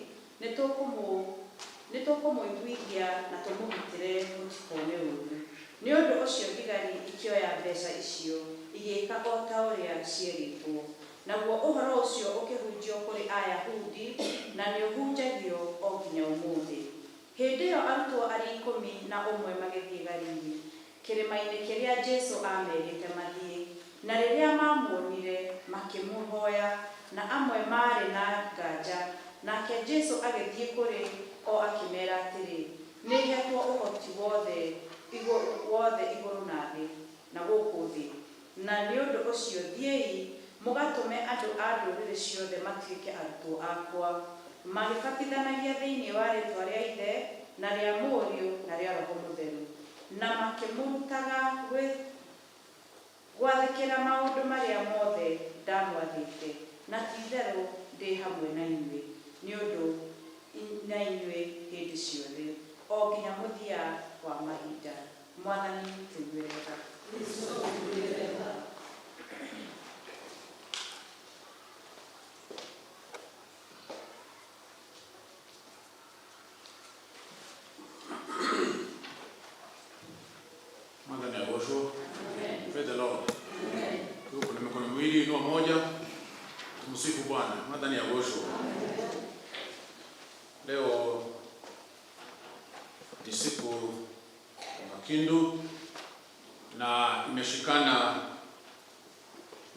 nĩtũkũmũiguithia na tũmũgitĩre mũtikone ũũru. Nĩ ũndũ ũcio thigari ikĩoya mbeca icio igĩĩka o ta ũrĩa cierĩtwo. Naguo ũhoro ũcio ũkĩhunjio kũrĩ Ayahudi na nĩ ũhunjagio o nginya ũmũthĩ. Hĩndĩ ĩyo arutwo arĩa 11 magĩthiĩ Galili, kĩrĩma-inĩ kĩrĩa Jesũ amerĩte mathiĩ. Na rĩrĩa mamuonire, makĩmũhoya, na amwe marĩ na nganja. Nake Jesũ agĩthiĩ kũrĩ o akĩmera atĩrĩ, nĩhetwo ũhoti wothe igũrũ na thĩ na gũkũ thĩ. Na nĩ ũndũ ũcio thiĩi mũgatũme andũ a ndũrĩrĩ ciothe matuĩke arutwo akwa, magĩbatithanagia thĩinĩ wa rĩĩtwa rĩa Ithe na rĩa Mũriũ na rĩa Roho Mũtheru, na makĩmũrutaga gwathĩkĩra maũndũ marĩa mothe ndamwathĩte. Na ti-itherũ ndĩ hamwe na inyuĩ nĩ ũndũ na inyuĩ hĩndĩ ciothe o nginya mũthia wa mahinda. Mwathani tũigue wega. Mwathani agocwo. Praise the Lord. Tuko na mikono miwili inua moja. Tumsifu Bwana. Mwathani agocwo. Leo ni siku ya Makindu na imeshikana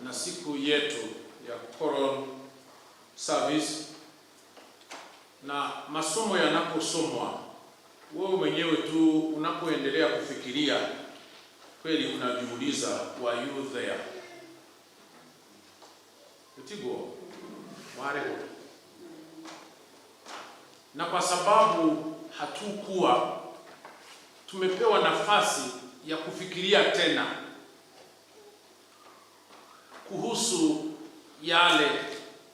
na siku yetu ya choral service, na masomo yanaposomwa, wewe mwenyewe tu unapoendelea kufikiria, kweli unajiuliza, were you there? Utigo mareo. Na kwa sababu hatukuwa tumepewa nafasi ya kufikiria tena kuhusu yale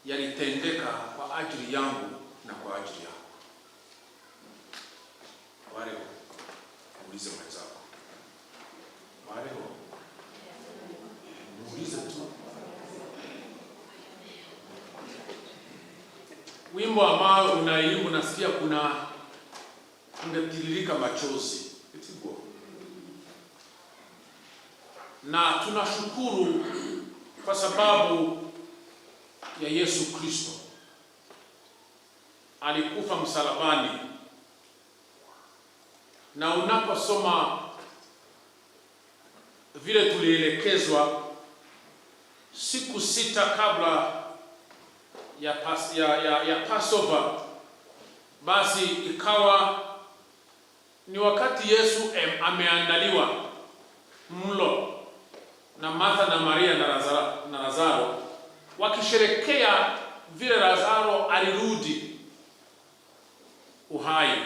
yalitendeka kwa ajili yangu na kwa ajili yako. Wale Muulize mwenzako. Maarifa. Muulize tu. Wimbo ambao unaimba nasikia unatiririka machozi. Itigo. Na tunashukuru kwa sababu ya Yesu Kristo. Alikufa msalabani. Na unaposoma vile tulielekezwa siku 6 kabla ya Passover, basi ikawa ni wakati Yesu ameandaliwa mlo na Martha na Maria na Lazaro, wakisherekea vile Lazaro alirudi uhai.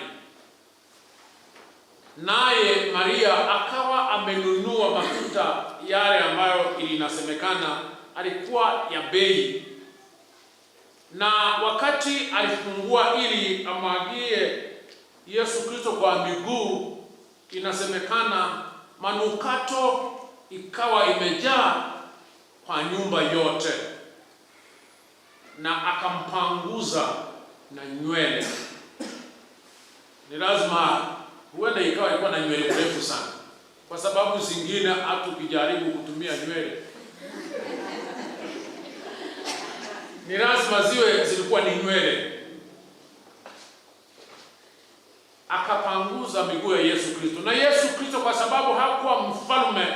Naye Maria akawa amenunua mafuta yale ambayo inasemekana alikuwa ya bei. Na wakati alifungua ili amwagie Yesu Kristo kwa miguu, inasemekana manukato ikawa imejaa kwa nyumba yote, na akampanguza na nywele. Ni lazima huenda ikawa ilikuwa na nywele mrefu sana, kwa sababu zingine hata ukijaribu kutumia nywele ni lazima zilikuwa ni nywele. Akapanguza miguu ya Yesu Kristo. Na Yesu Kristo kwa sababu hakuwa mfalme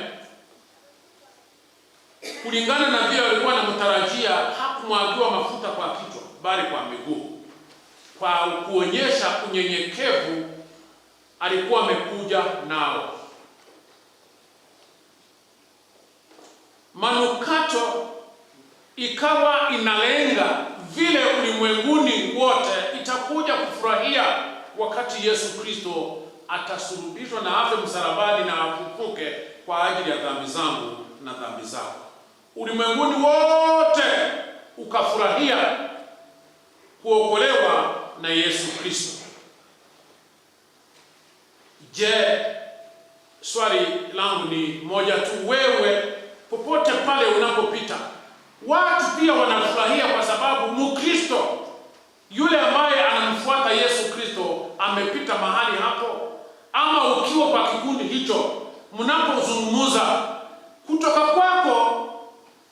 kulingana na vile walikuwa wanamtarajia, hakumwagiwa mafuta kwa kichwa bali kwa miguu, kwa kuonyesha unyenyekevu alikuwa amekuja nao. Manukato ikawa inalenga vile ulimwenguni wote itakuja kufurahia wakati Yesu Kristo atasulubishwa na afe msalabani na afufuke kwa ajili ya dhambi zangu na dhambi zako. Ulimwenguni wote ukafurahia kuokolewa na Yesu Kristo. Je, swali langu ni moja tu, wewe popote pale unapopita, watu pia wanafurahia kwa sababu Mkristo yule ambaye anamfuata Yesu Kristo amepita mahali hapo? Ama ukiwa kwa kikundi hicho, mnapozungumza kutoka kwako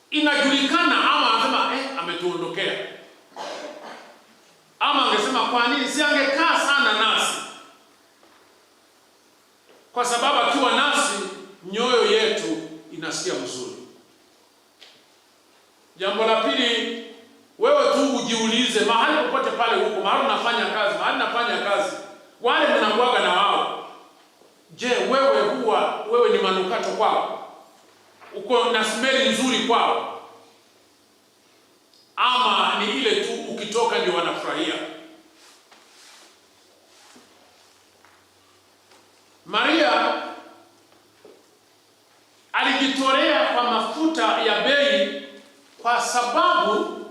inajulikana, ama anasema ametuondokea, ama angesema kwa nini si angekaa sana nasi? Kwa sababu akiwa nasi nyoyo yetu inasikia mzuri. Jambo la pili, wewe tu ujiulize mahali popote pale huko, mahali unafanya kazi, mahali nafanya kazi, wale mnakuaga na wao. Je, wewe ni manukato kwao? Uko na smell nzuri kwao? Ama ni ile tu ukitoka ndio wanafurahia? Maria alijitolea kwa mafuta ya bei kwa sababu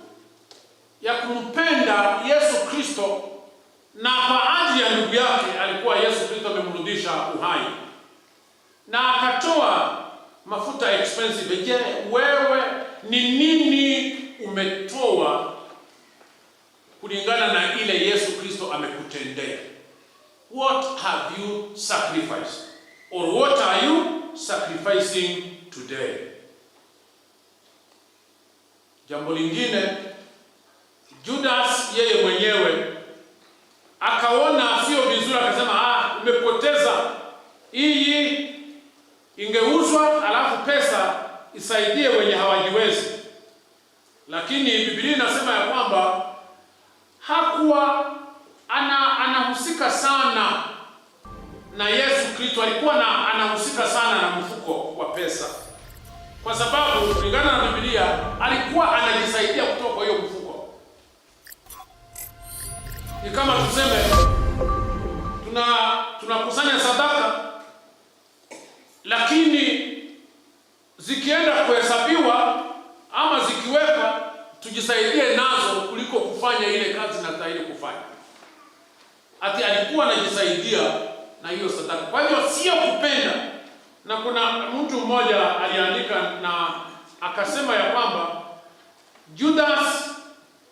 ya kumpenda Yesu Kristo, na kwa ajili ya ndugu yake alikuwa Yesu Kristo amemrudisha uhai, na akatoa mafuta expensive. Je, wewe ni nini umetoa kulingana na ile Yesu Kristo amekutendea? What have you sacrificed, or what are you sacrificing today? Jambo lingine, Judas yeye mwenyewe akaona sio vizuri, akasema umepoteza hii, ingeuzwa alafu pesa isaidie wenye hawajiwezi. Lakini Biblia inasema ya kwamba hakuwa anahusika sana na Yesu Kristo, alikuwa anahusika sana na mfuko wa pesa, kwa sababu kulingana na Biblia alikuwa anajisaidia kutoka hiyo mfuko. Ni kama tuseme tunakusanya sadaka, lakini zikienda kuhesabiwa ama zikiweka tujisaidie nazo kuliko kufanya ile kazi na stahili kufanya. Ati alikuwa anajisaidia na hiyo sadaka. Kwa hivyo sio kupenda. Na kuna mtu mmoja aliandika na akasema ya kwamba Judas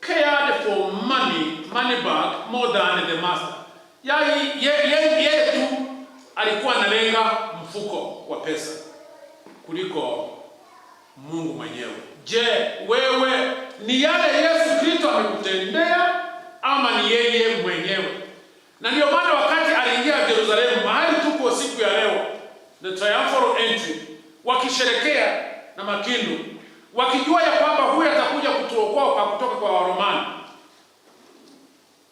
cared for money bag more than the master. Yeye tu alikuwa analenga mfuko wa pesa kuliko Mungu mwenyewe. Je, wewe ni yale Yesu Kristo amekutendea ama ni yeye mwenyewe? Na ndio maana wakati aliingia Yerusalemu, mahali tuko siku ya leo, the triumphal entry, wakisherekea na makindu, wakijua ya kwamba huyu atakuja kutuokoa kutoka kwa Waromani,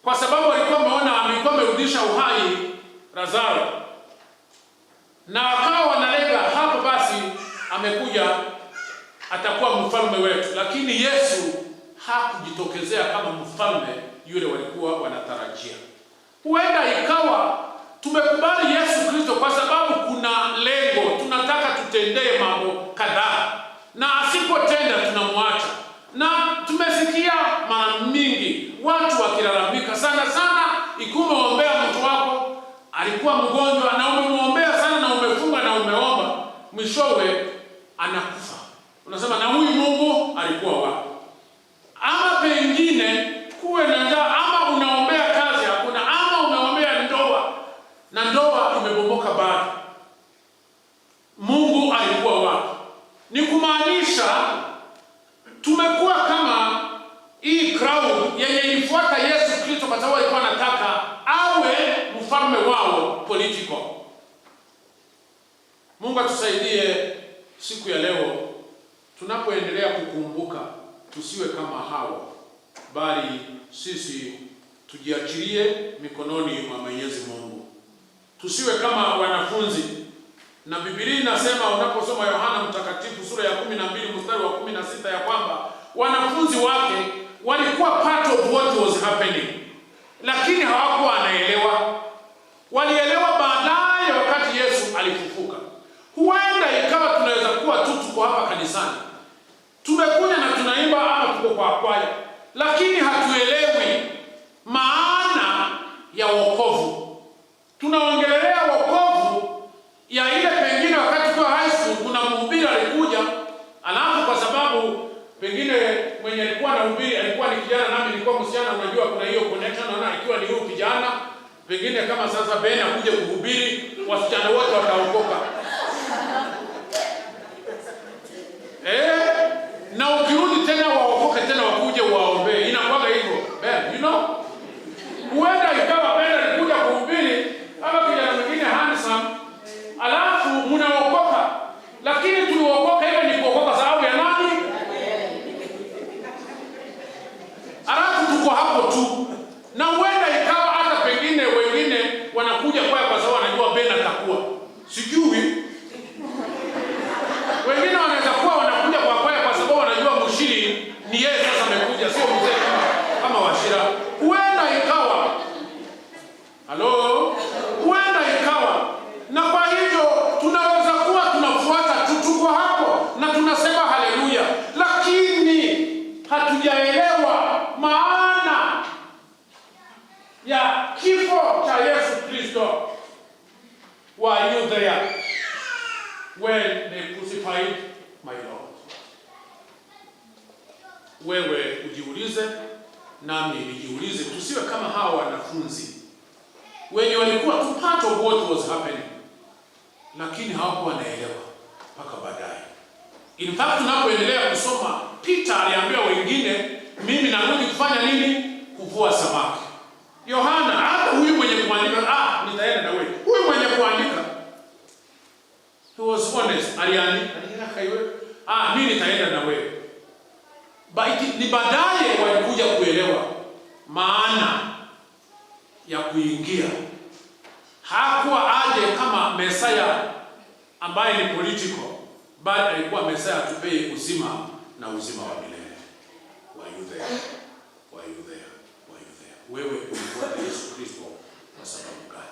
kwa sababu walikuwa wameona alikuwa amerudisha uhai Lazaro, na wakawa wanalenga hapo, basi amekuja atakuwa mfalme wetu. Lakini Yesu hakujitokezea kama mfalme yule walikuwa wanatarajia. Huenda ikawa tumekubali Yesu Kristo kwa sababu kuna lengo, tunataka tutendee mambo kadhaa, na asipotenda tunamwacha. Na tumesikia mara mingi watu wakilalamika sana ikiwa umeombea mtu wako alikuwa mgonjwa na umemwombea sana na umefunga na umeomba, mwishowe anakufa. Unasema na huyu Mungu alikuwa wapi? Ama pengine kuwe na njaa, ama unaombea kazi hakuna, ama umeombea ndoa na ndoa imebomoka bado. Mungu alikuwa wapi? Ni kumaanisha tumekuwa kama hii crowd yenye ilifuata Yesu Kristo kwa sababu alikuwa anataka awe mfalme wao political. Mungu atusaidie siku ya leo tunapoendelea kukumbuka, tusiwe kama hao, bali sisi tujiachilie mikononi mwa Mwenyezi Mungu. Tusiwe kama wanafunzi. Na Biblia inasema unaposoma Yohana Mtakatifu sura ya 12 mstari wa 16 ya kwamba wanafunzi wake walikuwa part of what was happening, lakini hawakuwa wanaelewa. Walielewa baadaye wakati Yesu alifufuka. Huenda ikawa tunaweza kuwa tuko hapa kanisani, tumekuja na tunaimba ama tuko kwa kwaya, lakini hatuelewi maana ya wokovu. Tunaongelea wokovu ya ile pengine wakati kwa high school kuna mhubiri alikuja, alafu kwa sababu pengine mwenye alikuwa anahubiri alikuwa ni kijana nami nilikuwa msichana, unajua kuna hiyo connection, naona ikiwa ni huyo kijana pengine kama sasa Ben akuje kuhubiri, wasichana wote wataokoka. Na ukirudi tena waokoke tena wakuje waombe. Inakuwa hivyo. You know? Huenda ikawa Ben alikuja kuhubiri ama kijana mwingine handsome, alafu mnaokoka. Lakini tuliokoka ile ni kuokoka sababu ya nani? Alafu tuko hapo tu. Na huenda ikawa hata pengine wengine wanakuja kwa sababu wanajua Ben atakuwa. Sijui. Wengine wanaweza kuwa wanakuja kwa sababu wanajua mshiri ni yeye sasa amekuja, sio mzee kama Washira. Huenda ikawa. Huenda ikawa. Na kwa hivyo tunaweza kuwa tunafuata tuko hapo na tunasema haleluya, lakini hatujaelewa maana ya kifo cha Yesu Kristo. Were you there when they crucified my Lord? Wewe ujiulize, nami nijiulize, tusiwe kama hawa wanafunzi wenye walikuwa tu part of what was happening, lakini hawakuwa wanaelewa mpaka baadaye. In fact, tunapoendelea kusoma, Peter aliambia wengine, mimi narudi kufanya nini? Kuvua samaki. Yohana, hata huyu mwenye kuandika, nitaenda na wewe. Huyu mwenye kuandika, he was honest. Aliandika kaiwe, mimi nitaenda na wewe. Ni baadaye walikuja kuelewa maana ya kuingia. Hakuwa aje kama Mesaya ambaye ni political, bali alikuwa Mesaya tupee uzima na uzima wa milele. Were you there? Were you there? Were you there? Wewe ulikuwa Yesu Kristo kwa sababu gani?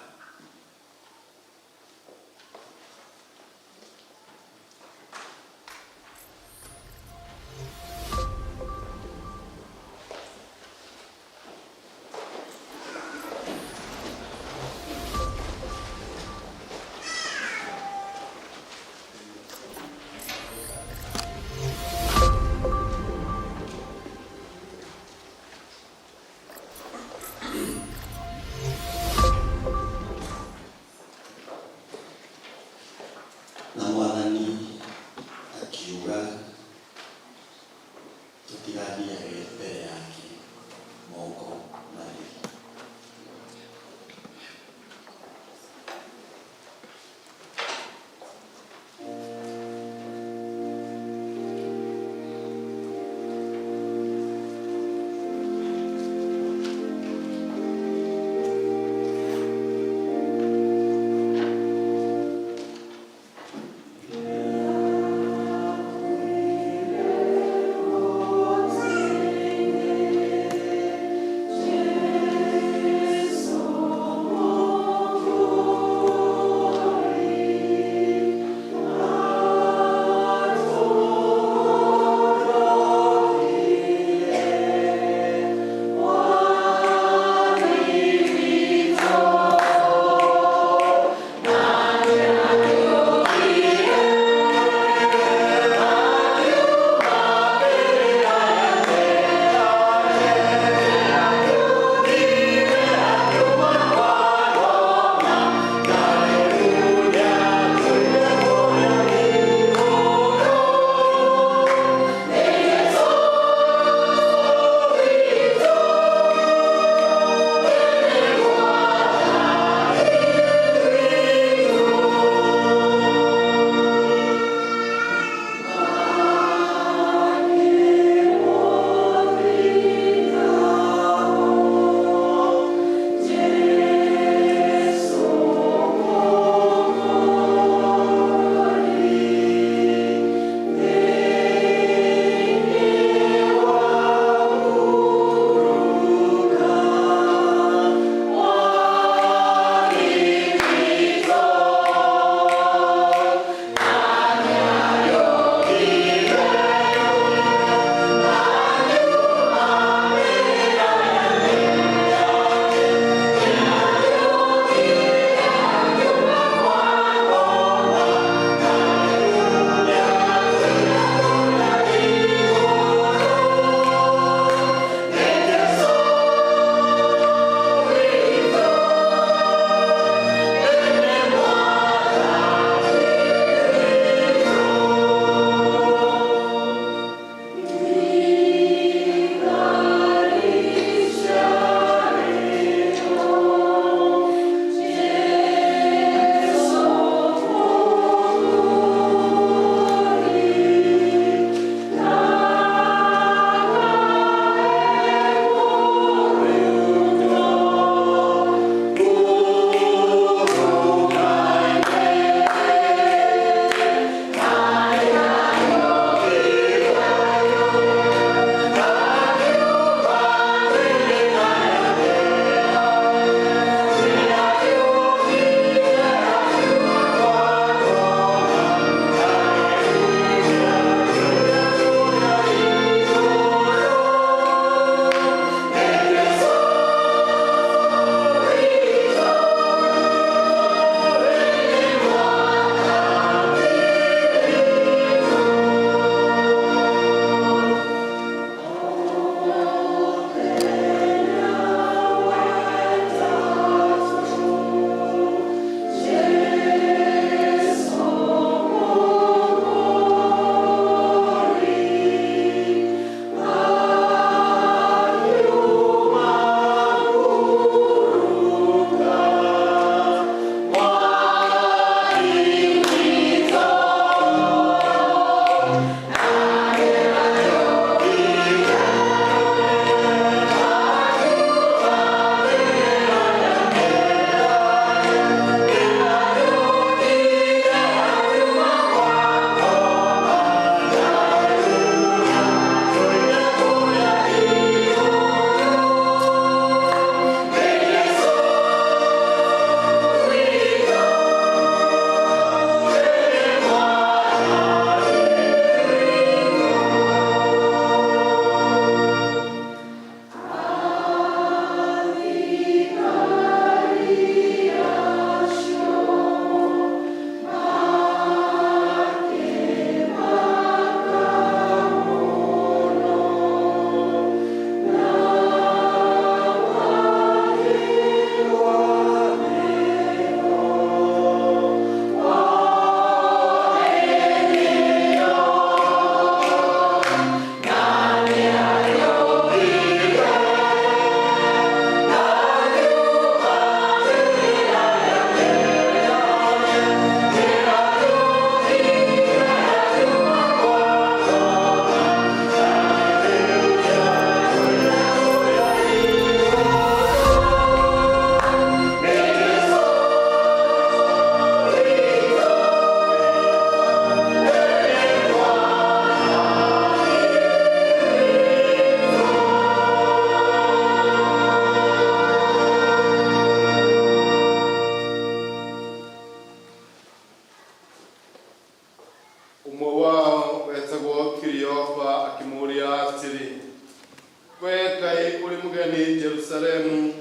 mugeni Jerusalemu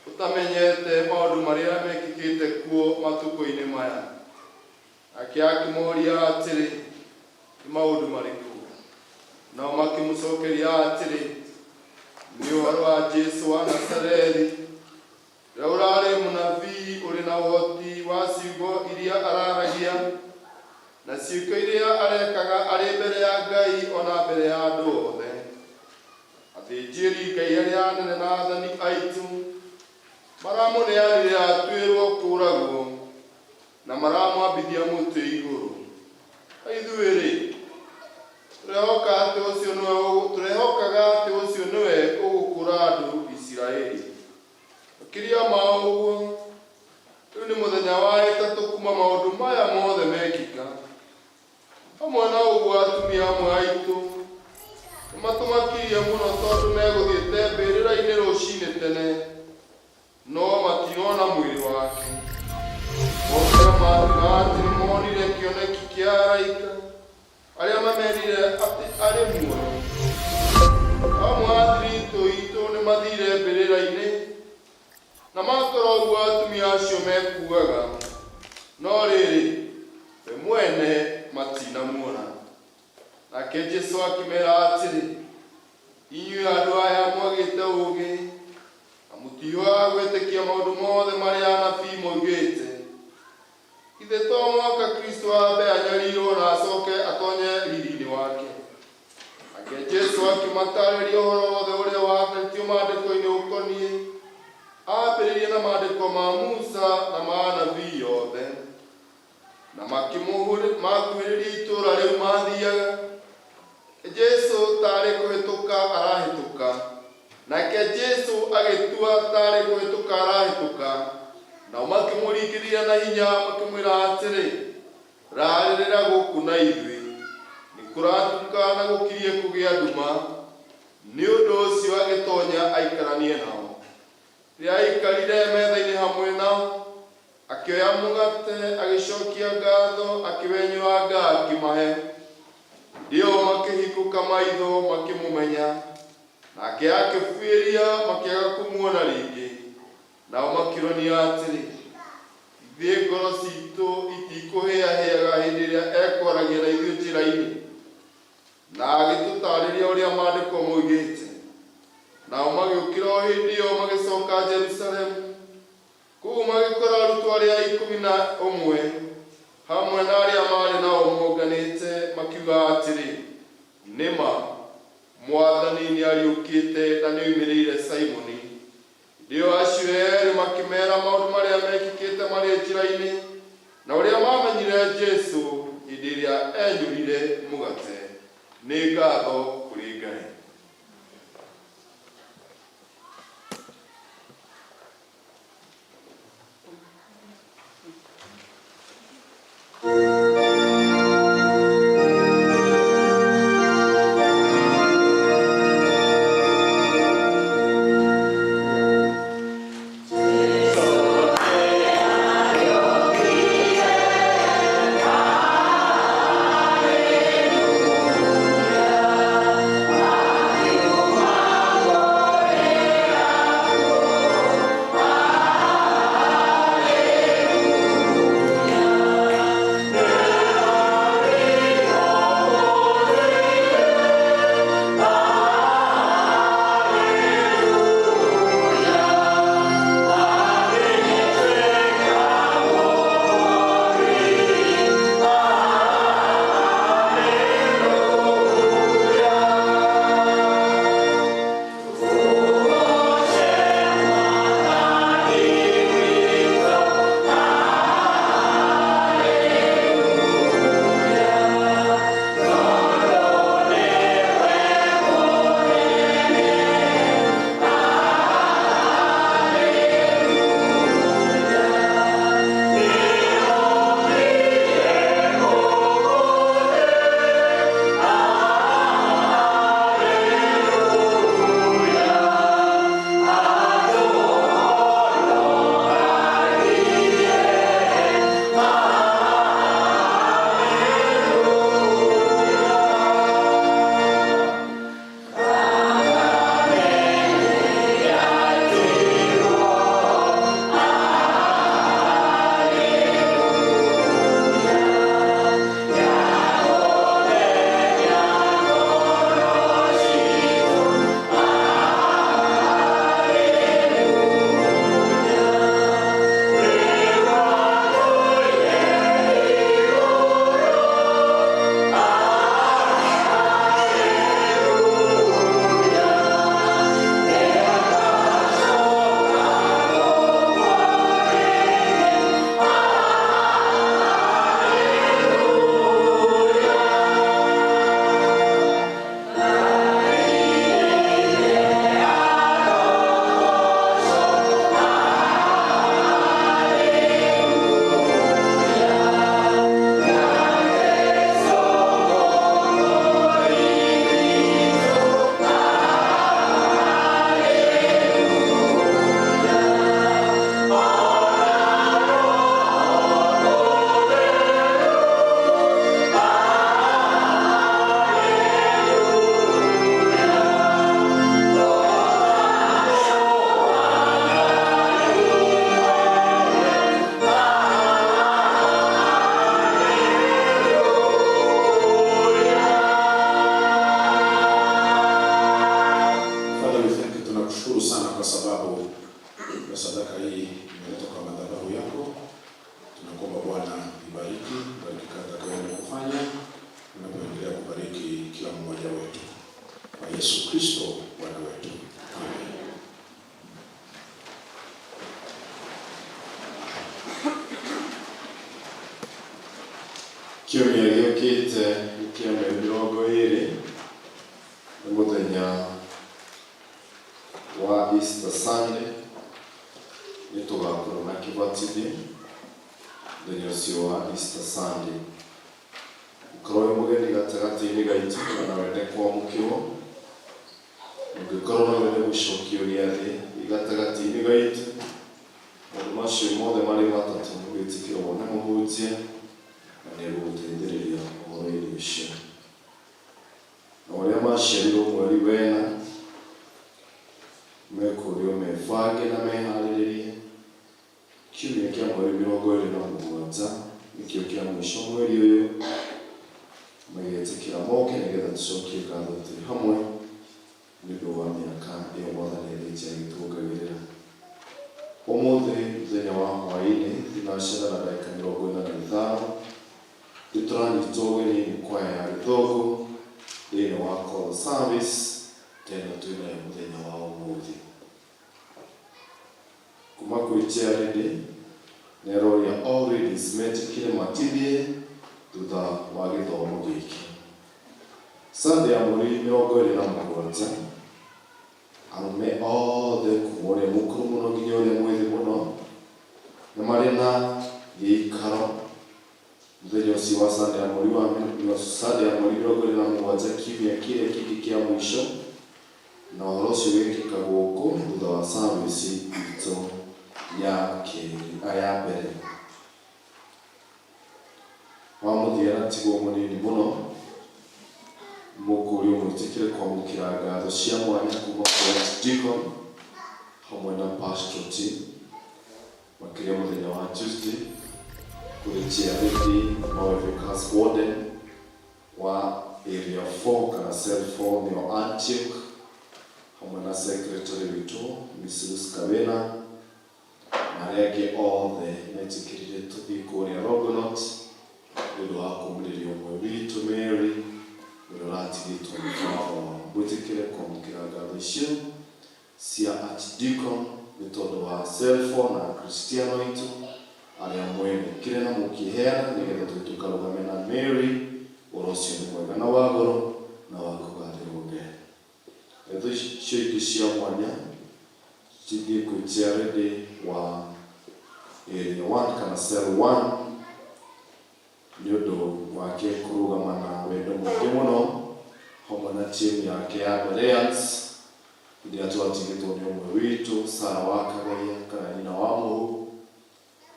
utamenyete maundu maria mekikite kuo matuko-ini maya akiakimoria atiri ni maundu mariku nao makimucokeria atiri ni uhoro wa Jesu wa Nazarethi ũrĩa ũrarĩ mũnabii ũrĩ na ũhoti wa ciugo iria araragia na ciĩko iria arekaga arĩ mbere ya Ngai ona mbere ya andũ othe. Athĩnjĩri Ngai arĩa anene na athani aitũ maramũneanire atuĩrwo kũũragwo na maramwambithia mũtĩ igũrũ. Ithuĩ-rĩ, tũrehokaga atĩ ũcio nĩwe ũgũkũra andũ Isiraeli. Makĩria ma ũguo, rĩu nĩ mũthenya wa ĩtatũ kuma maũndũ maya mothe mekĩka. Hamwe na ũguo atumia amwe aitũ nĩmatũmakirie mũno tondũ megũthiĩte mbĩrĩra-inĩ rũcinĩ tene, no matinona mwĩrĩ wake. Mokĩra maatuga atĩ nĩmonire kĩoneki kĩa araika arĩa mamerire atĩ arĩ muoyo. Amwe a thiritũ itũ nĩmathire mbĩrĩra-inĩ na makora ũguo atumia acio mekuaga, no rĩrĩ we mwene matinamuona. Nake Jesu akĩmera atĩrĩ, inyuĩ andũ aya mwagĩte ũũgĩ na mũtiũaga gwĩtĩkia maũndũ mothe marĩa anabii moigĩte. Ithe to mũhaka Kristo ambe anyariirwo na acoke atonye riri-inĩ wake. Nake Jesu akĩmatarĩria ũhoro wothe ũrĩa wandĩkĩtwo maandĩko-inĩ ũkoniĩ, ambĩrĩirie na maandĩko ma Musa na ma anabii yothe. Na makuhĩrĩria itũũra rĩu mathiaga, Jesu tarĩ kũhĩtũka arahĩtũka. Nake Jesu agĩtua tarĩ kũhĩtũka arahĩtũka, nao makĩmũringĩrĩria na hinya makĩmwĩra atĩrĩ, rarĩrĩra gũkũ na ithuĩ, nĩkũratuka na gũkirie kũgĩa nduma. Nĩ ũndũ ũcio agĩtonya aikaranie nao. Rĩrĩa aikarire metha-inĩ hamwe nao, akĩoya mũgate agĩcokia ngatho akĩwenyũranga akĩmahe. Ndio makĩhingũka maitho makĩmũmenya, nake akĩbuĩria makĩaga kũmuona rĩngĩ. Nao makĩronia atĩrĩ, ithuĩ ngoro citũ itikũhĩahĩaga hĩndĩ ĩrĩa ekwaragia na ithuĩ njĩra-inĩ. Na agĩtũtarĩria ũrĩa maandĩko moigĩte. Nao magĩũkĩra o hĩndĩ ĩyo magĩcoka Jerusalemu. Kũu magĩkora arutwo arĩa 11 hamwe na arĩa marĩ nao monganĩte makiuga atĩrĩ, nĩma Mwathani nĩariũkĩte na nĩoimĩrĩire Simoni. Ndio acio erĩ makĩmera maũndũ marĩa mekĩkĩte marĩ njĩra-inĩ na ũrĩa mamenyire Jesu hĩndĩ ĩrĩa enyũrire mũgate. Nĩ ngatho kũrĩ Ngai. Hallelujah. sana kwa sababu ya sadaka hii imetoka madhabahu yako. Tunakuomba Bwana ibariki kazi atakayoenda kufanya, unapoendelea kubariki kila mmoja wetu. Kwa Yesu Kristo Bwana wetu. Amen. Kiumia gĩũkĩte kĩa 20 nĩ mũthenya wa Easter Sunday. Nĩ tũgakorwo na kĩbatithio mũthenya ũcio wa Easter Sunday. Ũkorwo wĩ mũgeni gatagatĩ-inĩ gaitũ na wende kwamũkĩrwo, ũngĩkorwo no wende gũcokio thĩ gatagatĩ-inĩ gaitũ, maũndũ macio mothe marĩ matatũ gwĩtĩkĩrwo nĩ mũhunjia na nĩ gũgũteithĩrĩria ũhoro-inĩ ũcio. Na arĩa maciarirwo mweri wena mekũrĩo mebange na meharĩrĩrie. Kiumia kĩa mweri 27 nĩkĩo kĩa mũico mweri ũyũ, magĩtĩkĩra moke nĩgetha tũcokie ngatho tũrĩ hamwe nĩ ũndũ wa mĩaka ĩyo Mwathani Elijah agĩtuongagĩrĩra. Ũmũthĩ mũthenya wa hwaĩ-inĩ thinacara na ndagĩka 45 nĩtũranyitwo ũgeni nĩ kwaya ya Gĩthũngũ thĩinĩ wa call service tena twĩnayo mũthenya wa ũmũthĩ. Kuma kwĩ charity neroria already metĩkĩre matithie thutha wa gĩthomo gĩkĩ. Sunday ya mweri 27 arũme othe kuma ũrĩa mũkũrũ mũno nginya ũrĩa mwĩthĩ mũno nĩ marĩ na gĩikaro mũthenya ũcio wa Sunday ya mweri 27 kiumia kĩrĩa kĩngĩ kĩa mũico, na ũhoro ũcio wĩkĩka gũkũ thutha wa service itũ ya mbere. Wa mũthia tigwo mũnini mũno mũkũrio mwĩtĩkĩre kwamũkĩra ngatho cia mwanya kuma kwa Deacon hamwe na Pastoral team makĩria mũthenya wa Tuesday kũrĩ charity Vikas Warden wa area 4 kana cell 4 nĩo Antioch hamwe na secretary witũ Mrs. Kavena na arĩa angĩ othe metĩkĩrire tũthiĩ kũrĩa Rogonot nĩũndũ wa kũmũrĩria ũmwe witũ Mary ũrĩa ũratigĩtwo nĩ baba wao. Mwĩtĩkĩre kwamũkĩra ngatho icio cia Archdeacon nĩ tondũ wa cell 4 na Kristiano aitũ arĩa mwĩnĩkĩre na mũkĩheana nĩgetha tũkarũgame na Mary. Ũhoro ũcio nĩ mwega na wa goro na wa kũgathĩrwo mbere. Ngatho icio ingĩ cia mwanya cithiĩ kwĩ charity wa area 1 kana cell 1 nĩ ũndũ wake kũrũgama na wendo mũingĩ mũno hamwe na timu yake ya Bereans iria twatigĩtwo nĩ ũmwe witũ Sarah wa Kagaia kana nyina wa Mũhu.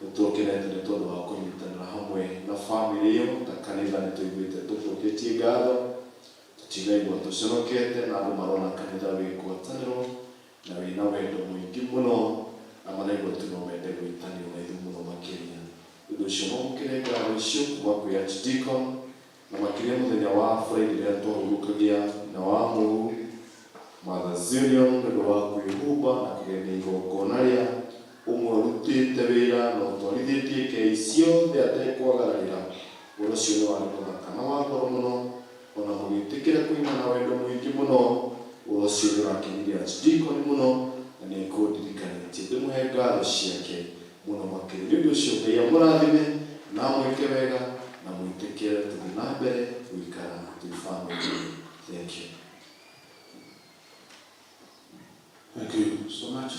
Nĩtũkenete nĩ tondũ wa kũnyitanĩra hamwe na bamĩrĩ ĩyo ta kanitha. Nĩtũiguĩte tũcoketie ngatho, tũtinaigua tũconokete na andũ marona kanitha wĩ ngwatanĩro na wĩna wendo mũingĩ mũno na maraigua no mende gwĩtanio na ithuĩ mũno makĩria. Ũndũ ũcio mamũkĩre ngatho icio kuma kwĩ Archdeacon na makĩria mũthenya wa Friday rĩrĩa twahurũkagia na wa Mũhu Mother Zillion nĩũndũ wa kwĩhumba na kũgemia igongona rĩa ũmwe ũrutĩte wĩra na ũtwarithĩtie kei ciothe atekwagararĩra. Ũhoro ũcio nĩ warĩ mũthaka na wa goro mũno, ona mũgĩtĩkĩra kũina na wendo mũingĩ mũno. Ũhoro ũcio nĩ ũrakenirie Archdeacon mũno na nĩ kũndirikania ndĩmũhe ngatho ciake mũno makĩria. Nĩ ũndũ ũcio Ngai amũrathime na amwĩke wega na mwĩtĩkĩre tũthiĩ na mbere gũikara twĩ bamĩrĩ. Thank you. Thank you so much.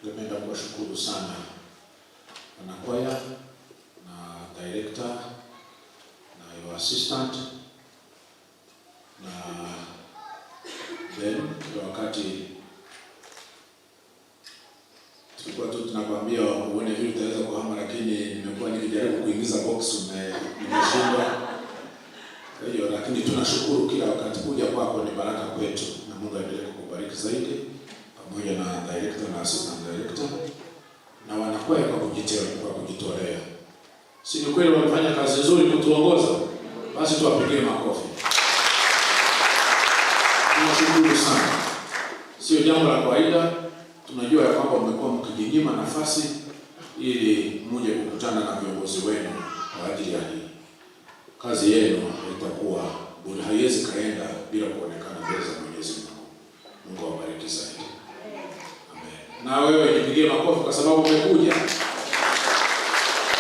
Ningependa kuwashukuru sana wanakwaya na director na your assistant na then wakati tulikuwa tu tunakwambia uone vile utaweza kuhama, lakini nimekuwa nikijaribu kuingiza box nimeshindwa. Kwa hiyo lakini tunashukuru kila wakati, kuja kwako ni baraka kwetu na Mungu aendelee kukubariki zaidi pamoja na director na assistant director na wanakwaya kwa kujitolea. Si ni kweli wamefanya kazi nzuri kutuongoza? Basi tuwapigie makofi. Tunashukuru sana. Sio jambo la kawaida tunajua ya kwamba mmekuwa mkijinyima nafasi ili muje kukutana na viongozi wenu kwa ajili ya hii. Kazi yenu itakuwa bure, haiwezi kaenda bila kuonekana mbele za Mwenyezi Mungu. Mungu awabariki zaidi. Amen. Na wewe nipigie makofi kwa sababu umekuja.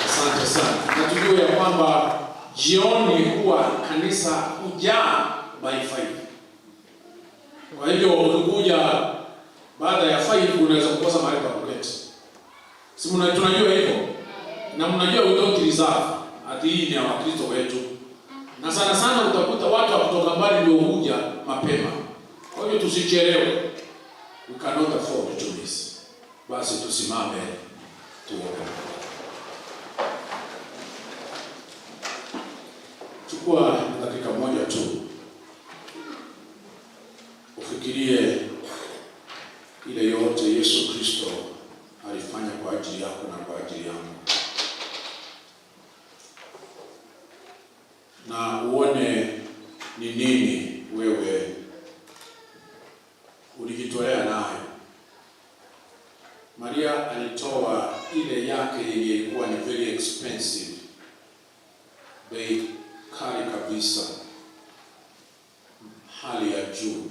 Asante sana. Na tujue ya kwamba jioni huwa kanisa hujaa by 5. Kwa hivyo ukikuja baada ya 5 unaweza kukosa mahali pa kuketi. Si tunajua hivyo? Na mnajua we don't reserve. Ati hii ni ya Wakristo wetu. Na sana sana utakuta watu wa kutoka mbali ndio huja mapema. Kwa hivyo tusichelewe. We cannot afford to miss. Basi tusimame tuombe. Chukua dakika moja tu. Ufikirie ile yote Yesu Kristo alifanya kwa ajili yako na kwa ajili yangu. Na uone ni nini wewe ulijitolea nayo. Maria alitoa ile yake yenye ilikuwa ni very expensive, bei kali kabisa, hali ya juu.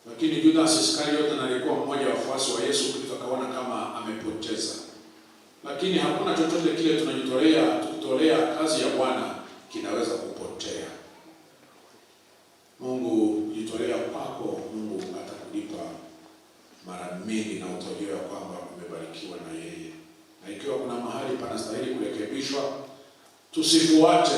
Lakini Judas Iskariote alikuwa mmoja wa wafuasi wa Yesu Kristo, akaona kama amepoteza. Lakini hakuna chochote kile tukitolea kazi ya Bwana kinaweza kupotea. Mungu jitolea kwako, Mungu atakulipa mara mingi na utajua kwamba umebarikiwa na yeye. Na ikiwa kuna mahali panastahili kurekebishwa, tusifuate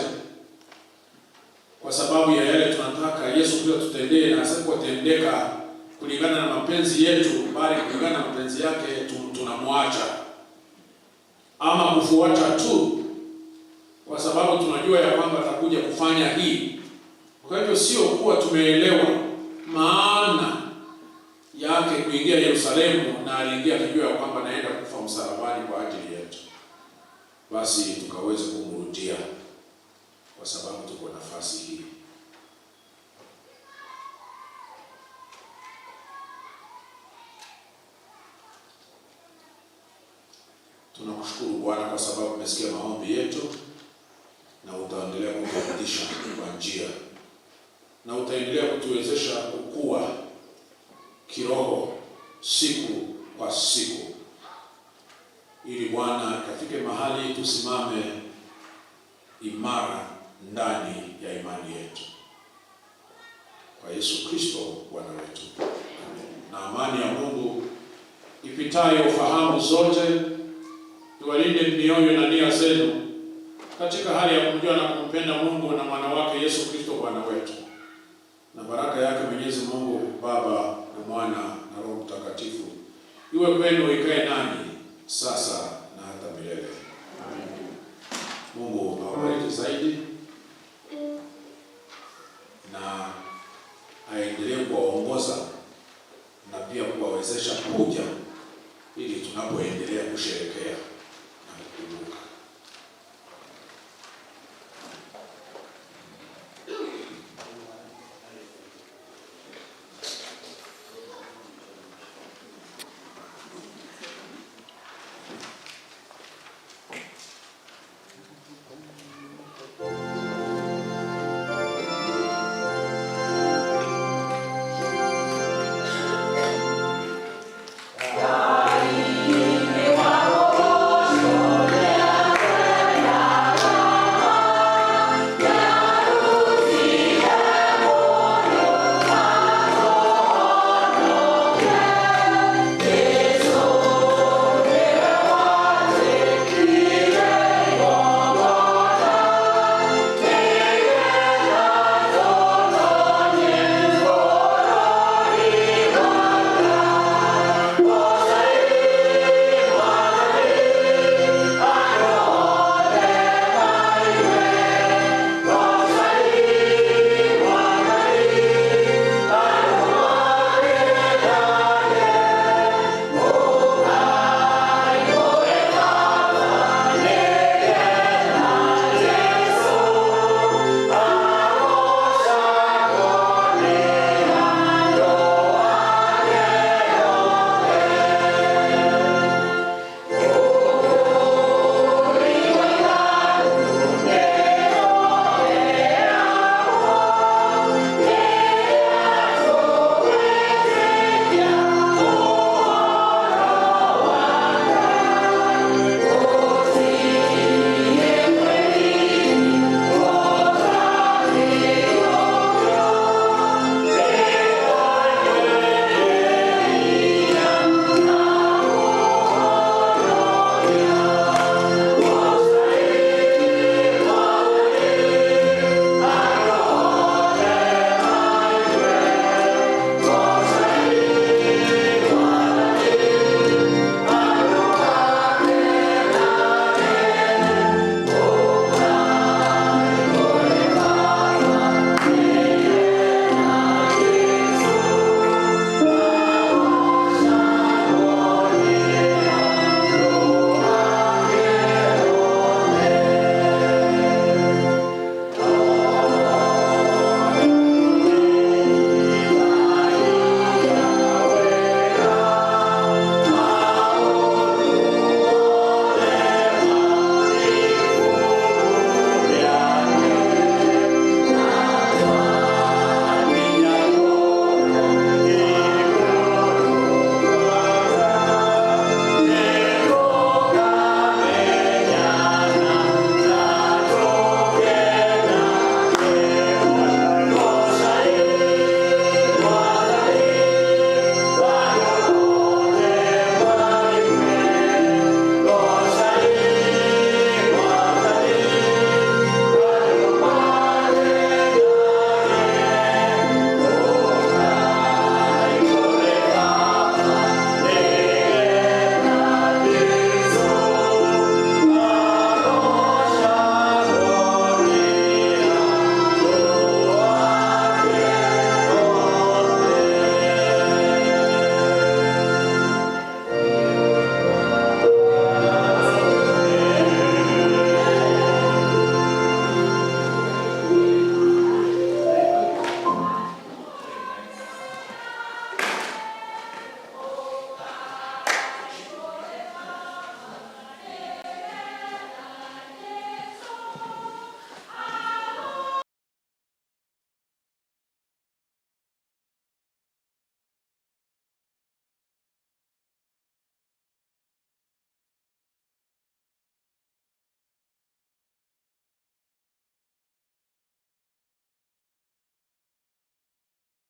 kwa sababu ya yale tunataka Yesu Kristo tutendee, na sasa kutendeka kulingana na mapenzi yetu, bali kulingana na mapenzi yake tunamwacha. Ama kufuata tu kwa sababu tunajua ya kwamba atakuja kufanya hii. Kwa hivyo sio kuwa tumeelewa maana yake kuingia Yerusalemu, na aliingia akijua ya kwamba naenda kufa msalabani kwa ajili yetu. Basi tukaweze kumrudia kwa sababu tuko nafasi hii. Tunakushukuru Bwana kwa sababu umesikia maombi yetu, na utaendelea kuturudisha kwa njia, na utaendelea kutuwezesha kukua kiroho siku kwa siku, ili Bwana kafike mahali tusimame imara ndani ya imani yetu. Kwa Yesu Kristo Bwana wetu. Na amani ya Mungu ipitayo ufahamu zote iwalinde mioyo na nia zenu katika hali ya kumjua na kumpenda Mungu na mwana wake Yesu Kristo Bwana wetu. Na baraka yake Mwenyezi Mungu Baba na Mwana na Roho Mtakatifu iwe kwenu, ikae nanyi sasa na hata milele. Amen. Mungu awabariki zaidi na aendelee kuwaongoza na pia kuwawezesha kuja ili tunapoendelea kusherehekea